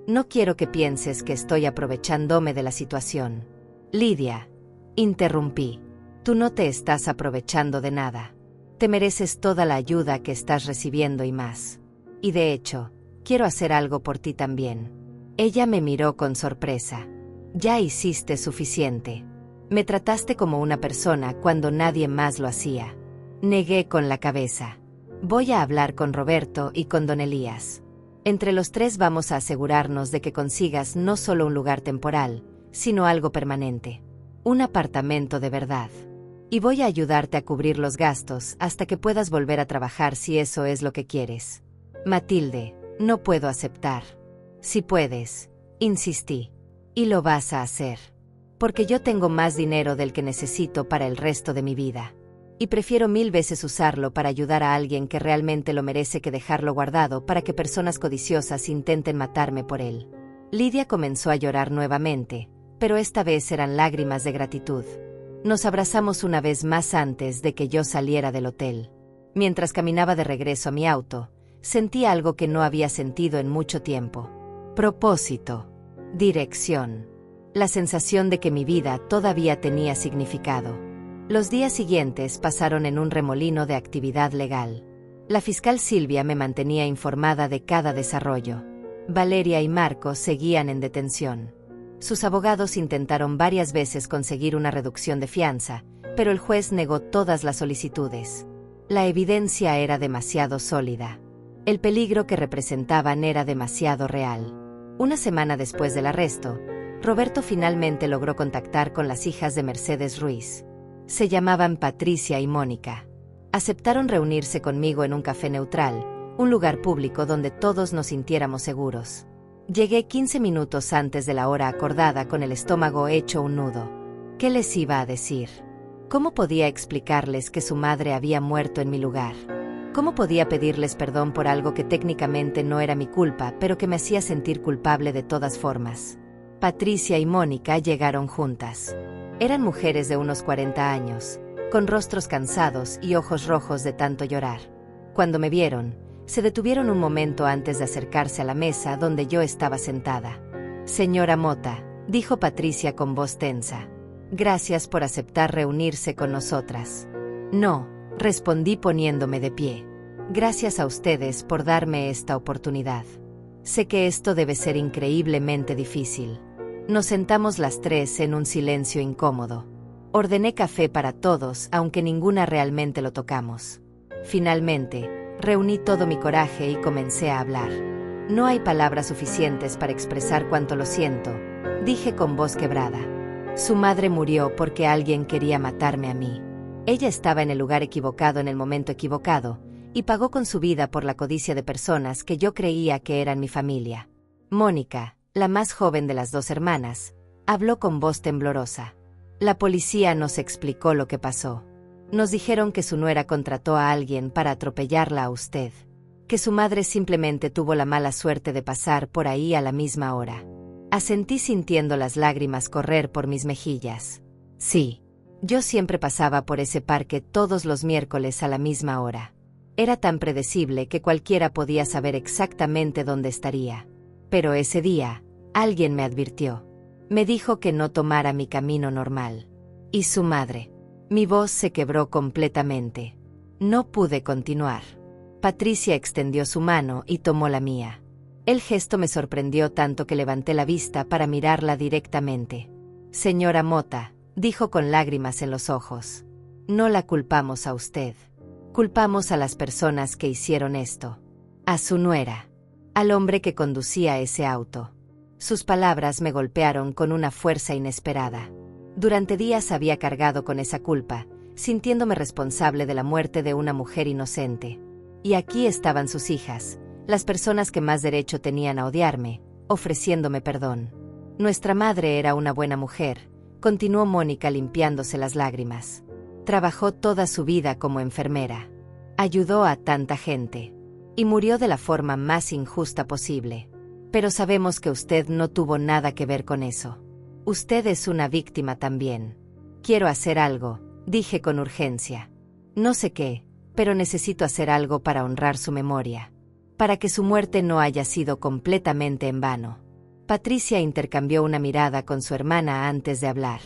No quiero que pienses que estoy aprovechándome de la situación. Lidia, interrumpí. Tú no te estás aprovechando de nada. Te mereces toda la ayuda que estás recibiendo y más. Y de hecho, quiero hacer algo por ti también. Ella me miró con sorpresa. Ya hiciste suficiente. Me trataste como una persona cuando nadie más lo hacía. Negué con la cabeza. Voy a hablar con Roberto y con don Elías. Entre los tres vamos a asegurarnos de que consigas no solo un lugar temporal, sino algo permanente. Un apartamento de verdad. Y voy a ayudarte a cubrir los gastos hasta que puedas volver a trabajar si eso es lo que quieres. Matilde, no puedo aceptar. Si puedes, insistí. Y lo vas a hacer. Porque yo tengo más dinero del que necesito para el resto de mi vida. Y prefiero 1000 veces usarlo para ayudar a alguien que realmente lo merece que dejarlo guardado para que personas codiciosas intenten matarme por él. Lidia comenzó a llorar nuevamente, pero esta vez eran lágrimas de gratitud. Nos abrazamos una vez más antes de que yo saliera del hotel. Mientras caminaba de regreso a mi auto, sentí algo que no había sentido en mucho tiempo. Propósito. Dirección. La sensación de que mi vida todavía tenía significado. Los días siguientes pasaron en un remolino de actividad legal. La fiscal Silvia me mantenía informada de cada desarrollo. Valeria y Marco seguían en detención. Sus abogados intentaron varias veces conseguir una reducción de fianza, pero el juez negó todas las solicitudes. La evidencia era demasiado sólida. El peligro que representaban era demasiado real. Una semana después del arresto, Roberto finalmente logró contactar con las hijas de Mercedes Ruiz. Se llamaban Patricia y Mónica. Aceptaron reunirse conmigo en un café neutral, un lugar público donde todos nos sintiéramos seguros. Llegué 15 minutos antes de la hora acordada con el estómago hecho un nudo. ¿Qué les iba a decir? ¿Cómo podía explicarles que su madre había muerto en mi lugar? ¿Cómo podía pedirles perdón por algo que técnicamente no era mi culpa, pero que me hacía sentir culpable de todas formas? Patricia y Mónica llegaron juntas. Eran mujeres de unos 40 años, con rostros cansados y ojos rojos de tanto llorar. Cuando me vieron, se detuvieron un momento antes de acercarse a la mesa donde yo estaba sentada. Señora Mota, dijo Patricia con voz tensa. Gracias por aceptar reunirse con nosotras. No, respondí poniéndome de pie. Gracias a ustedes por darme esta oportunidad. Sé que esto debe ser increíblemente difícil. Nos sentamos las tres en un silencio incómodo. Ordené café para todos, aunque ninguna realmente lo tocamos. Finalmente, reuní todo mi coraje y comencé a hablar. No hay palabras suficientes para expresar cuánto lo siento, dije con voz quebrada. Su madre murió porque alguien quería matarme a mí. Ella estaba en el lugar equivocado en el momento equivocado, y pagó con su vida por la codicia de personas que yo creía que eran mi familia. Mónica, la más joven de las dos hermanas, habló con voz temblorosa. La policía nos explicó lo que pasó. Nos dijeron que su nuera contrató a alguien para atropellarla a usted. Que su madre simplemente tuvo la mala suerte de pasar por ahí a la misma hora. Asentí sintiendo las lágrimas correr por mis mejillas. Sí. Yo siempre pasaba por ese parque todos los miércoles a la misma hora. Era tan predecible que cualquiera podía saber exactamente dónde estaría. Pero ese día, alguien me advirtió. Me dijo que no tomara mi camino normal. Y su madre. Mi voz se quebró completamente. No pude continuar. Patricia extendió su mano y tomó la mía. El gesto me sorprendió tanto que levanté la vista para mirarla directamente. Señora Mota, dijo con lágrimas en los ojos. No la culpamos a usted. Culpamos a las personas que hicieron esto. A su nuera. Al hombre que conducía ese auto. Sus palabras me golpearon con una fuerza inesperada. Durante días había cargado con esa culpa, sintiéndome responsable de la muerte de una mujer inocente. Y aquí estaban sus hijas, las personas que más derecho tenían a odiarme, ofreciéndome perdón. Nuestra madre era una buena mujer, continuó Mónica limpiándose las lágrimas. Trabajó toda su vida como enfermera. Ayudó a tanta gente. Y murió de la forma más injusta posible. Pero sabemos que usted no tuvo nada que ver con eso. Usted es una víctima también. Quiero hacer algo, dije con urgencia. No sé qué, pero necesito hacer algo para honrar su memoria. Para que su muerte no haya sido completamente en vano. Patricia intercambió una mirada con su hermana antes de hablar.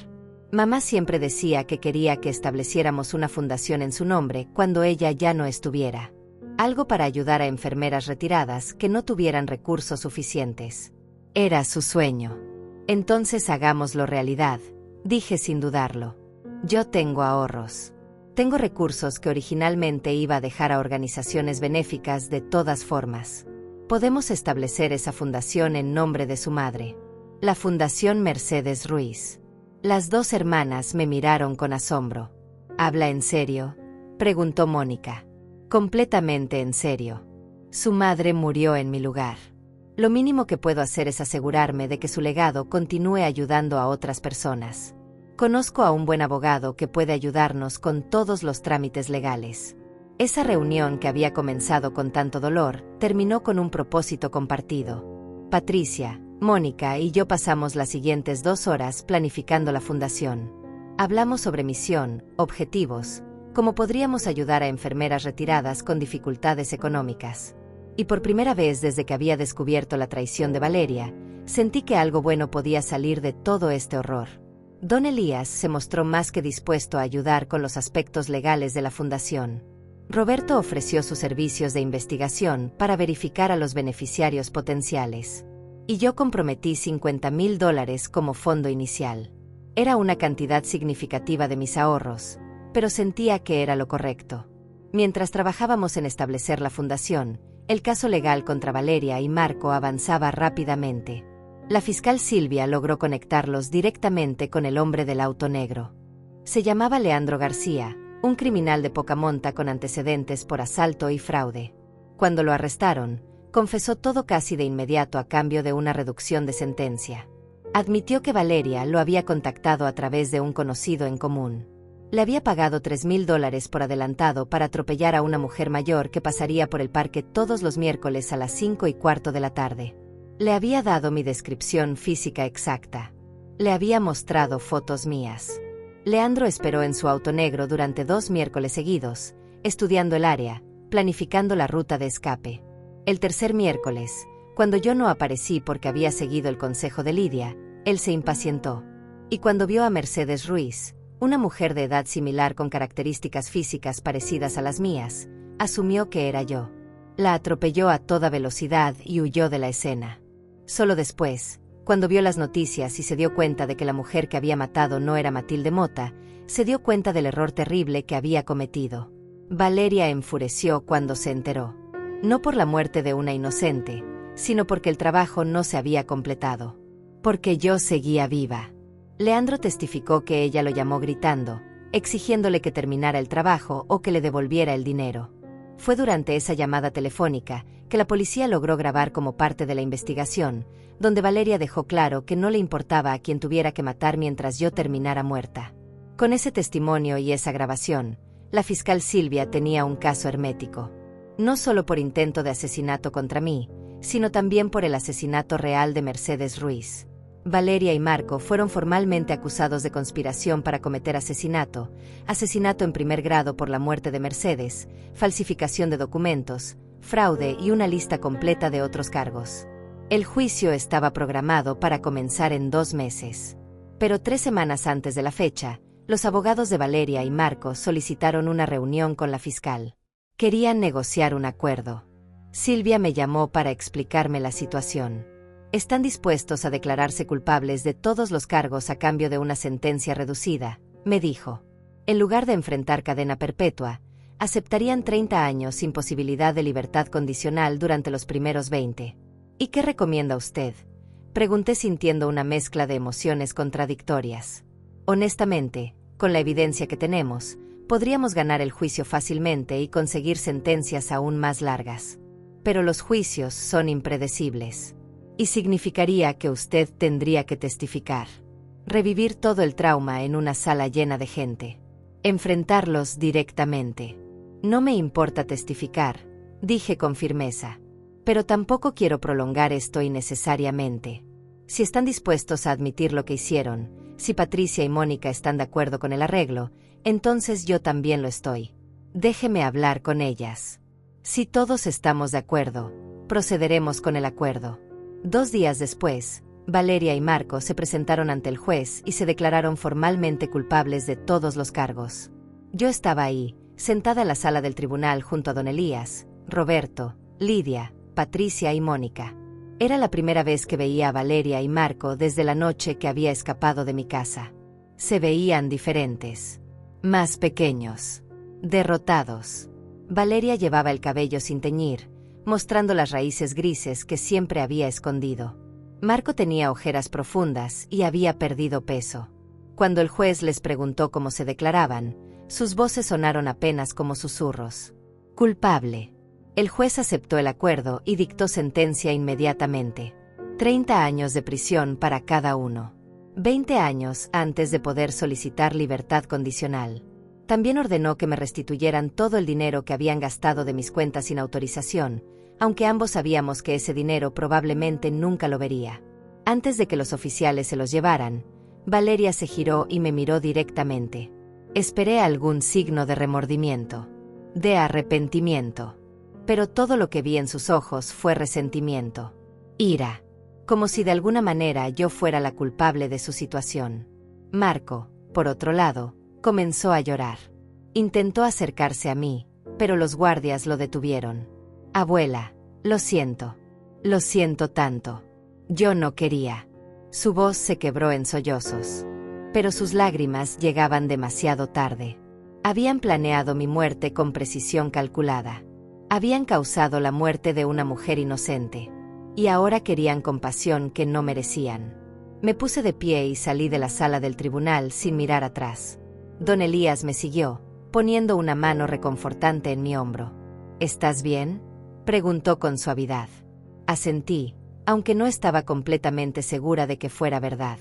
Mamá siempre decía que quería que estableciéramos una fundación en su nombre cuando ella ya no estuviera. Algo para ayudar a enfermeras retiradas que no tuvieran recursos suficientes. Era su sueño. Entonces hagámoslo realidad, dije sin dudarlo. Yo tengo ahorros. Tengo recursos que originalmente iba a dejar a organizaciones benéficas de todas formas. Podemos establecer esa fundación en nombre de su madre. La Fundación Mercedes Ruiz. Las dos hermanas me miraron con asombro. ¿Habla en serio?, preguntó Mónica. Completamente en serio. Su madre murió en mi lugar. Lo mínimo que puedo hacer es asegurarme de que su legado continúe ayudando a otras personas. Conozco a un buen abogado que puede ayudarnos con todos los trámites legales. Esa reunión que había comenzado con tanto dolor, terminó con un propósito compartido. Patricia, Mónica y yo pasamos las siguientes 2 horas planificando la fundación. Hablamos sobre misión, objetivos, cómo podríamos ayudar a enfermeras retiradas con dificultades económicas. Y por primera vez desde que había descubierto la traición de Valeria, sentí que algo bueno podía salir de todo este horror. Don Elías se mostró más que dispuesto a ayudar con los aspectos legales de la fundación. Roberto ofreció sus servicios de investigación para verificar a los beneficiarios potenciales. Y yo comprometí $50,000 como fondo inicial. Era una cantidad significativa de mis ahorros, pero sentía que era lo correcto. Mientras trabajábamos en establecer la fundación, el caso legal contra Valeria y Marco avanzaba rápidamente. La fiscal Silvia logró conectarlos directamente con el hombre del auto negro. Se llamaba Leandro García, un criminal de poca monta con antecedentes por asalto y fraude. Cuando lo arrestaron, confesó todo casi de inmediato a cambio de una reducción de sentencia. Admitió que Valeria lo había contactado a través de un conocido en común. Le había pagado $3,000 por adelantado para atropellar a una mujer mayor que pasaría por el parque todos los miércoles a las 5:15 de la tarde. Le había dado mi descripción física exacta. Le había mostrado fotos mías. Leandro esperó en su auto negro durante 2 miércoles seguidos, estudiando el área, planificando la ruta de escape. El tercer miércoles, cuando yo no aparecí porque había seguido el consejo de Lidia, él se impacientó. Y cuando vio a Mercedes Ruiz, una mujer de edad similar con características físicas parecidas a las mías, asumió que era yo. La atropelló a toda velocidad y huyó de la escena. Solo después, cuando vio las noticias y se dio cuenta de que la mujer que había matado no era Matilde Mota, se dio cuenta del error terrible que había cometido. Valeria enfureció cuando se enteró. No por la muerte de una inocente, sino porque el trabajo no se había completado. Porque yo seguía viva. Leandro testificó que ella lo llamó gritando, exigiéndole que terminara el trabajo o que le devolviera el dinero. Fue durante esa llamada telefónica que la policía logró grabar como parte de la investigación, donde Valeria dejó claro que no le importaba a quien tuviera que matar mientras yo terminara muerta. Con ese testimonio y esa grabación, la fiscal Silvia tenía un caso hermético. No solo por intento de asesinato contra mí, sino también por el asesinato real de Mercedes Ruiz. Valeria y Marco fueron formalmente acusados de conspiración para cometer asesinato, asesinato en primer grado por la muerte de Mercedes, falsificación de documentos, fraude y una lista completa de otros cargos. El juicio estaba programado para comenzar en 2 meses. Pero 3 semanas antes de la fecha, los abogados de Valeria y Marco solicitaron una reunión con la fiscal. Querían negociar un acuerdo. Silvia me llamó para explicarme la situación. Están dispuestos a declararse culpables de todos los cargos a cambio de una sentencia reducida, me dijo. En lugar de enfrentar cadena perpetua, aceptarían 30 años sin posibilidad de libertad condicional durante los primeros 20. ¿Y qué recomienda usted?, pregunté sintiendo una mezcla de emociones contradictorias. Honestamente, con la evidencia que tenemos, podríamos ganar el juicio fácilmente y conseguir sentencias aún más largas. Pero los juicios son impredecibles. Y significaría que usted tendría que testificar. Revivir todo el trauma en una sala llena de gente. Enfrentarlos directamente. No me importa testificar, dije con firmeza. Pero tampoco quiero prolongar esto innecesariamente. Si están dispuestos a admitir lo que hicieron, si Patricia y Mónica están de acuerdo con el arreglo, entonces yo también lo estoy. Déjeme hablar con ellas. Si todos estamos de acuerdo, procederemos con el acuerdo. 2 días después, Valeria y Marco se presentaron ante el juez y se declararon formalmente culpables de todos los cargos. Yo estaba ahí, sentada en la sala del tribunal junto a don Elías, Roberto, Lidia, Patricia y Mónica. Era la primera vez que veía a Valeria y Marco desde la noche que había escapado de mi casa. Se veían diferentes, más pequeños, derrotados. Valeria llevaba el cabello sin teñir, mostrando las raíces grises que siempre había escondido. Marco tenía ojeras profundas y había perdido peso. Cuando el juez les preguntó cómo se declaraban, sus voces sonaron apenas como susurros. Culpable. El juez aceptó el acuerdo y dictó sentencia inmediatamente. 30 años de prisión para cada uno. 20 años antes de poder solicitar libertad condicional. También ordenó que me restituyeran todo el dinero que habían gastado de mis cuentas sin autorización, aunque ambos sabíamos que ese dinero probablemente nunca lo vería. Antes de que los oficiales se los llevaran, Valeria se giró y me miró directamente. Esperé algún signo de remordimiento, de arrepentimiento. Pero todo lo que vi en sus ojos fue resentimiento, ira, como si de alguna manera yo fuera la culpable de su situación. Marco, por otro lado, comenzó a llorar. Intentó acercarse a mí, pero los guardias lo detuvieron. Abuela, lo siento tanto. Yo no quería. Su voz se quebró en sollozos. Pero sus lágrimas llegaban demasiado tarde. Habían planeado mi muerte con precisión calculada. Habían causado la muerte de una mujer inocente. Y ahora querían compasión que no merecían. Me puse de pie y salí de la sala del tribunal sin mirar atrás. Don Elías me siguió, poniendo una mano reconfortante en mi hombro. ¿Estás bien?, preguntó con suavidad. Asentí, aunque no estaba completamente segura de que fuera verdad.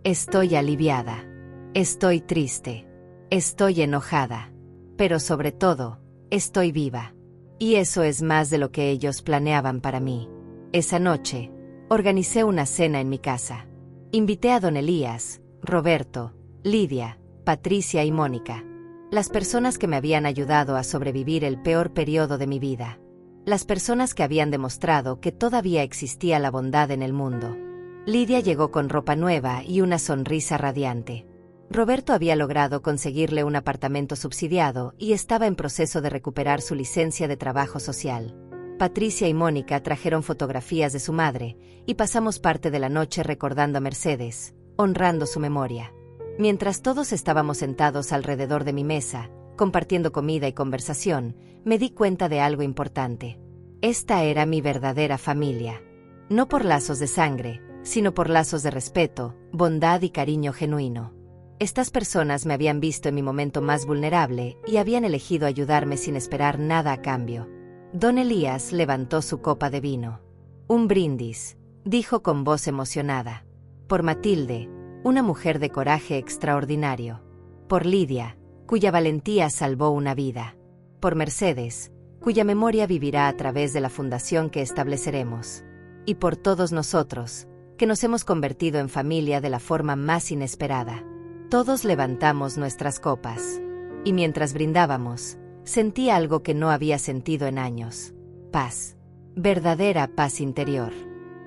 Estoy aliviada. Estoy triste. Estoy enojada. Pero sobre todo, estoy viva. Y eso es más de lo que ellos planeaban para mí. Esa noche, organicé una cena en mi casa. Invité a don Elías, Roberto, Lidia, Patricia y Mónica. Las personas que me habían ayudado a sobrevivir el peor periodo de mi vida. Las personas que habían demostrado que todavía existía la bondad en el mundo. Lidia llegó con ropa nueva y una sonrisa radiante. Roberto había logrado conseguirle un apartamento subsidiado y estaba en proceso de recuperar su licencia de trabajo social. Patricia y Mónica trajeron fotografías de su madre y pasamos parte de la noche recordando a Mercedes, honrando su memoria. Mientras todos estábamos sentados alrededor de mi mesa, compartiendo comida y conversación, me di cuenta de algo importante. Esta era mi verdadera familia. No por lazos de sangre, sino por lazos de respeto, bondad y cariño genuino. Estas personas me habían visto en mi momento más vulnerable y habían elegido ayudarme sin esperar nada a cambio. Don Elías levantó su copa de vino. Un brindis, dijo con voz emocionada. Por Matilde, una mujer de coraje extraordinario. Por Lidia, cuya valentía salvó una vida. Por Mercedes, cuya memoria vivirá a través de la fundación que estableceremos. Y por todos nosotros, que nos hemos convertido en familia de la forma más inesperada. Todos levantamos nuestras copas. Y mientras brindábamos, sentí algo que no había sentido en años. Paz. Verdadera paz interior.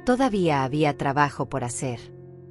Todavía había trabajo por hacer.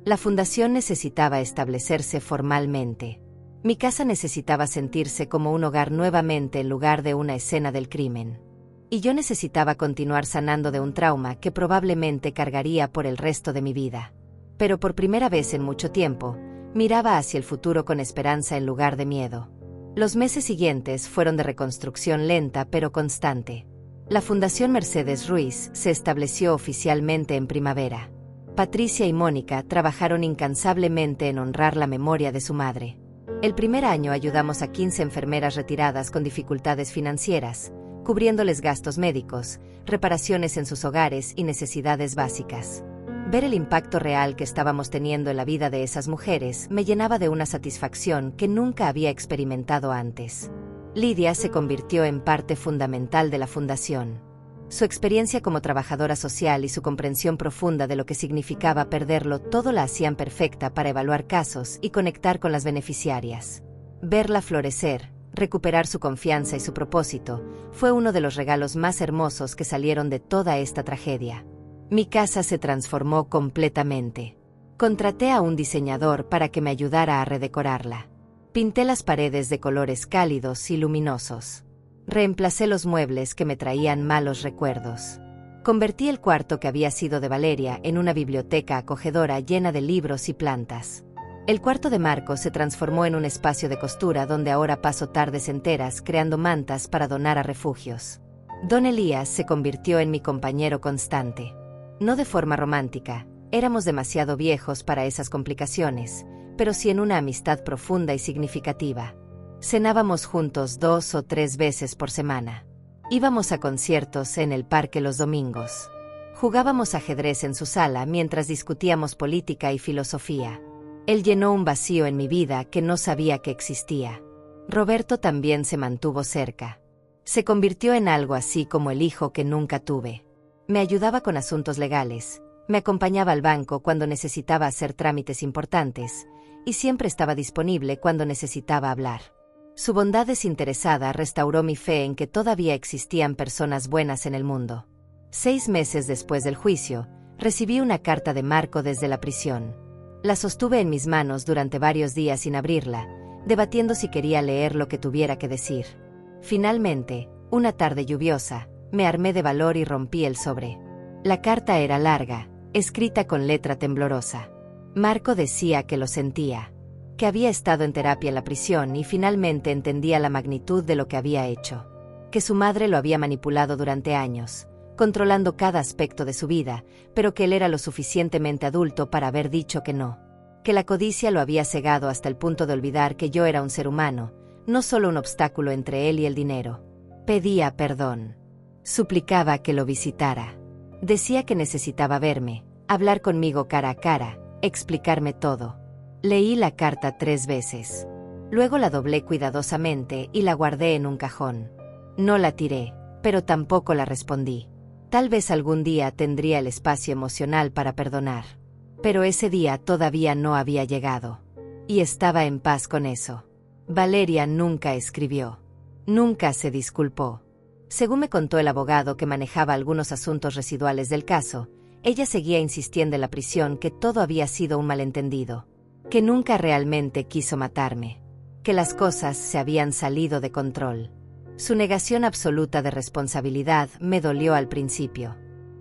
La fundación necesitaba establecerse formalmente. Mi casa necesitaba sentirse como un hogar nuevamente en lugar de una escena del crimen. Y yo necesitaba continuar sanando de un trauma que probablemente cargaría por el resto de mi vida. Pero por primera vez en mucho tiempo, miraba hacia el futuro con esperanza en lugar de miedo. Los meses siguientes fueron de reconstrucción lenta pero constante. La Fundación Mercedes Ruiz se estableció oficialmente en primavera. Patricia y Mónica trabajaron incansablemente en honrar la memoria de su madre. El primer año ayudamos a 15 enfermeras retiradas con dificultades financieras, cubriéndoles gastos médicos, reparaciones en sus hogares y necesidades básicas. Ver el impacto real que estábamos teniendo en la vida de esas mujeres me llenaba de una satisfacción que nunca había experimentado antes. Lidia se convirtió en parte fundamental de la fundación. Su experiencia como trabajadora social y su comprensión profunda de lo que significaba perderlo todo la hacían perfecta para evaluar casos y conectar con las beneficiarias. Verla florecer, recuperar su confianza y su propósito, fue uno de los regalos más hermosos que salieron de toda esta tragedia. Mi casa se transformó completamente. Contraté a un diseñador para que me ayudara a redecorarla. Pinté las paredes de colores cálidos y luminosos. Reemplacé los muebles que me traían malos recuerdos. Convertí el cuarto que había sido de Valeria en una biblioteca acogedora llena de libros y plantas. El cuarto de Marco se transformó en un espacio de costura donde ahora paso tardes enteras creando mantas para donar a refugios. Don Elías se convirtió en mi compañero constante. No de forma romántica, éramos demasiado viejos para esas complicaciones, pero sí en una amistad profunda y significativa. Cenábamos juntos 2 o 3 veces por semana. Íbamos a conciertos en el parque los domingos. Jugábamos ajedrez en su sala mientras discutíamos política y filosofía. Él llenó un vacío en mi vida que no sabía que existía. Roberto también se mantuvo cerca. Se convirtió en algo así como el hijo que nunca tuve. Me ayudaba con asuntos legales, me acompañaba al banco cuando necesitaba hacer trámites importantes, y siempre estaba disponible cuando necesitaba hablar. Su bondad desinteresada restauró mi fe en que todavía existían personas buenas en el mundo. 6 meses después del juicio, recibí una carta de Marco desde la prisión. La sostuve en mis manos durante varios días sin abrirla, debatiendo si quería leer lo que tuviera que decir. Finalmente, una tarde lluviosa, me armé de valor y rompí el sobre. La carta era larga, escrita con letra temblorosa. Marco decía que lo sentía, que había estado en terapia en la prisión y finalmente entendía la magnitud de lo que había hecho, que su madre lo había manipulado durante años, controlando cada aspecto de su vida, pero que él era lo suficientemente adulto para haber dicho que no, que la codicia lo había cegado hasta el punto de olvidar que yo era un ser humano, no solo un obstáculo entre él y el dinero. Pedía perdón. Suplicaba que lo visitara. Decía que necesitaba verme, hablar conmigo cara a cara, explicarme todo. Leí la carta 3 veces. Luego la doblé cuidadosamente y la guardé en un cajón. No la tiré, pero tampoco la respondí. Tal vez algún día tendría el espacio emocional para perdonar. Pero ese día todavía no había llegado. Y estaba en paz con eso. Valeria nunca escribió. Nunca se disculpó. Según me contó el abogado que manejaba algunos asuntos residuales del caso, ella seguía insistiendo en la prisión que todo había sido un malentendido, que nunca realmente quiso matarme, que las cosas se habían salido de control. Su negación absoluta de responsabilidad me dolió al principio,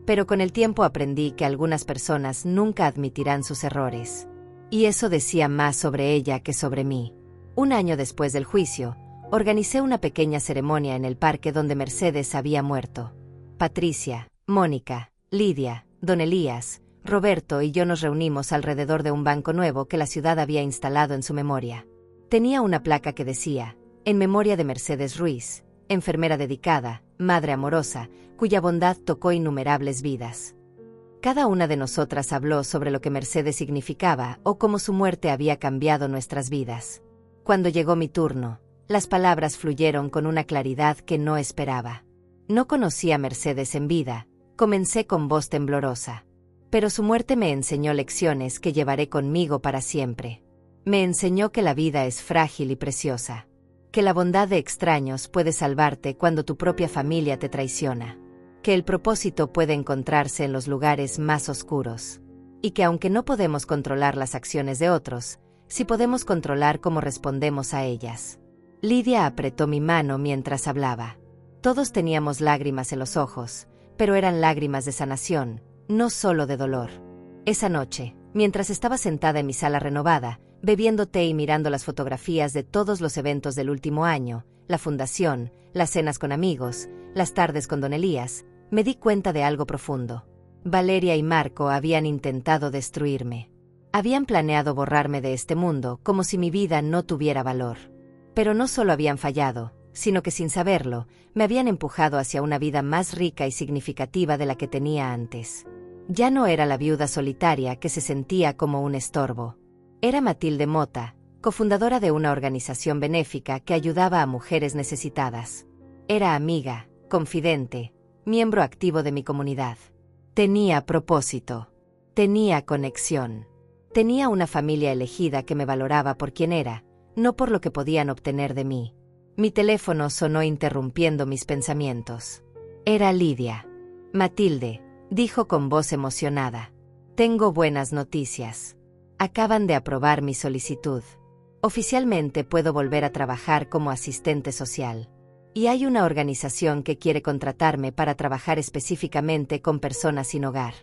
pero con el tiempo aprendí que algunas personas nunca admitirán sus errores. Y eso decía más sobre ella que sobre mí. Un año después del juicio, organicé una pequeña ceremonia en el parque donde Mercedes había muerto. Patricia, Mónica, Lidia, Don Elías, Roberto y yo nos reunimos alrededor de un banco nuevo que la ciudad había instalado en su memoria. Tenía una placa que decía, en memoria de Mercedes Ruiz, enfermera dedicada, madre amorosa, cuya bondad tocó innumerables vidas. Cada una de nosotras habló sobre lo que Mercedes significaba o cómo su muerte había cambiado nuestras vidas. Cuando llegó mi turno, las palabras fluyeron con una claridad que no esperaba. No conocía a Mercedes en vida, comencé con voz temblorosa. Pero su muerte me enseñó lecciones que llevaré conmigo para siempre. Me enseñó que la vida es frágil y preciosa, que la bondad de extraños puede salvarte cuando tu propia familia te traiciona, que el propósito puede encontrarse en los lugares más oscuros, y que aunque no podemos controlar las acciones de otros, sí podemos controlar cómo respondemos a ellas. Lidia apretó mi mano mientras hablaba. Todos teníamos lágrimas en los ojos, pero eran lágrimas de sanación, no solo de dolor. Esa noche, mientras estaba sentada en mi sala renovada, bebiendo té y mirando las fotografías de todos los eventos del último año, la fundación, las cenas con amigos, las tardes con don Elías, me di cuenta de algo profundo. Valeria y Marco habían intentado destruirme. Habían planeado borrarme de este mundo como si mi vida no tuviera valor. Pero no solo habían fallado, sino que sin saberlo, me habían empujado hacia una vida más rica y significativa de la que tenía antes. Ya no era la viuda solitaria que se sentía como un estorbo. Era Matilde Mota, cofundadora de una organización benéfica que ayudaba a mujeres necesitadas. Era amiga, confidente, miembro activo de mi comunidad. Tenía propósito. Tenía conexión. Tenía una familia elegida que me valoraba por quien era, no por lo que podían obtener de mí. Mi teléfono sonó interrumpiendo mis pensamientos. Era Lidia. Matilde, dijo con voz emocionada. Tengo buenas noticias. Acaban de aprobar mi solicitud. Oficialmente puedo volver a trabajar como asistente social. Y hay una organización que quiere contratarme para trabajar específicamente con personas sin hogar.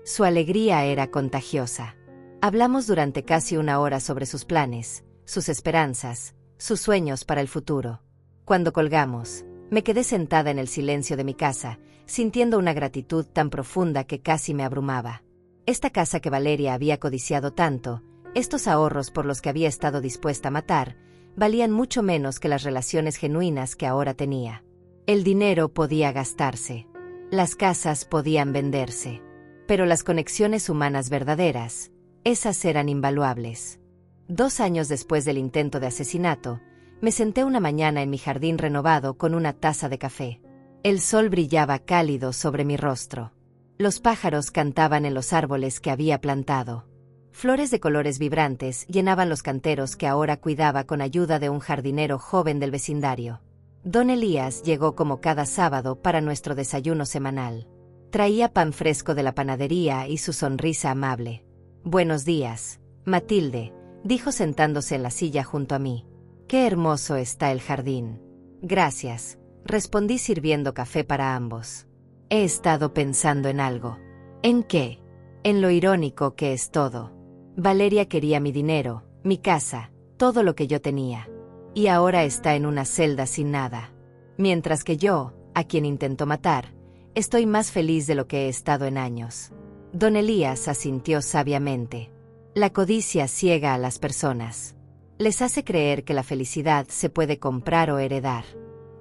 Su alegría era contagiosa. Hablamos durante casi una hora sobre sus planes, sus esperanzas, sus sueños para el futuro. Cuando colgamos, me quedé sentada en el silencio de mi casa, sintiendo una gratitud tan profunda que casi me abrumaba. Esta casa que Valeria había codiciado tanto, estos ahorros por los que había estado dispuesta a matar, valían mucho menos que las relaciones genuinas que ahora tenía. El dinero podía gastarse. Las casas podían venderse. Pero las conexiones humanas verdaderas, esas eran invaluables. 2 años después del intento de asesinato, me senté una mañana en mi jardín renovado con una taza de café. El sol brillaba cálido sobre mi rostro. Los pájaros cantaban en los árboles que había plantado. Flores de colores vibrantes llenaban los canteros que ahora cuidaba con ayuda de un jardinero joven del vecindario. Don Elías llegó como cada sábado para nuestro desayuno semanal. Traía pan fresco de la panadería y su sonrisa amable. Buenos días, Matilde, dijo sentándose en la silla junto a mí. Qué hermoso está el jardín. Gracias, respondí sirviendo café para ambos. He estado pensando en algo. ¿En qué? En lo irónico que es todo. Valeria quería mi dinero, mi casa, todo lo que yo tenía. Y ahora está en una celda sin nada. Mientras que yo, a quien intentó matar, estoy más feliz de lo que he estado en años. Don Elías asintió sabiamente. La codicia ciega a las personas. Les hace creer que la felicidad se puede comprar o heredar.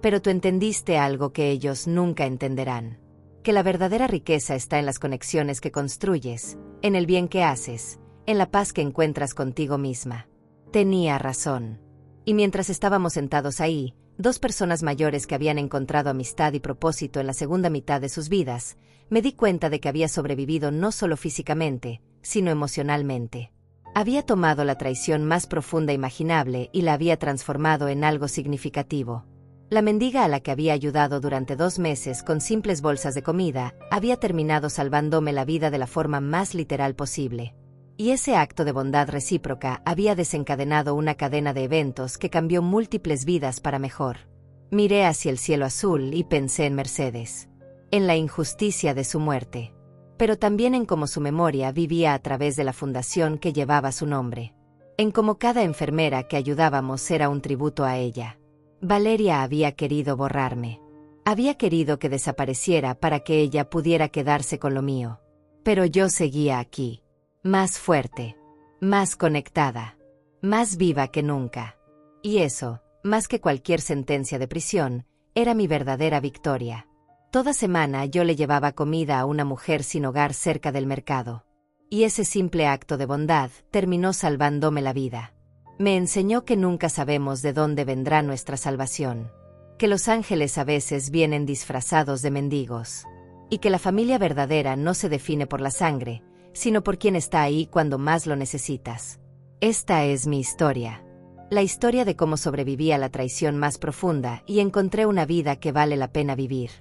Pero tú entendiste algo que ellos nunca entenderán. Que la verdadera riqueza está en las conexiones que construyes, en el bien que haces, en la paz que encuentras contigo misma. Tenía razón. Y mientras estábamos sentados ahí, 2 personas mayores que habían encontrado amistad y propósito en la segunda mitad de sus vidas, me di cuenta de que había sobrevivido no solo físicamente, sino emocionalmente. Había tomado la traición más profunda imaginable y la había transformado en algo significativo. La mendiga a la que había ayudado durante 2 meses con simples bolsas de comida, había terminado salvándome la vida de la forma más literal posible. Y ese acto de bondad recíproca había desencadenado una cadena de eventos que cambió múltiples vidas para mejor. Miré hacia el cielo azul y pensé en Mercedes. En la injusticia de su muerte. Pero también en cómo su memoria vivía a través de la fundación que llevaba su nombre. En cómo cada enfermera que ayudábamos era un tributo a ella. Valeria había querido borrarme. Había querido que desapareciera para que ella pudiera quedarse con lo mío. Pero yo seguía aquí. Más fuerte. Más conectada. Más viva que nunca. Y eso, más que cualquier sentencia de prisión, era mi verdadera victoria. Toda semana yo le llevaba comida a una mujer sin hogar cerca del mercado. Y ese simple acto de bondad terminó salvándome la vida. Me enseñó que nunca sabemos de dónde vendrá nuestra salvación. Que los ángeles a veces vienen disfrazados de mendigos. Y que la familia verdadera no se define por la sangre, sino por quien está ahí cuando más lo necesitas. Esta es mi historia. La historia de cómo sobreviví a la traición más profunda y encontré una vida que vale la pena vivir.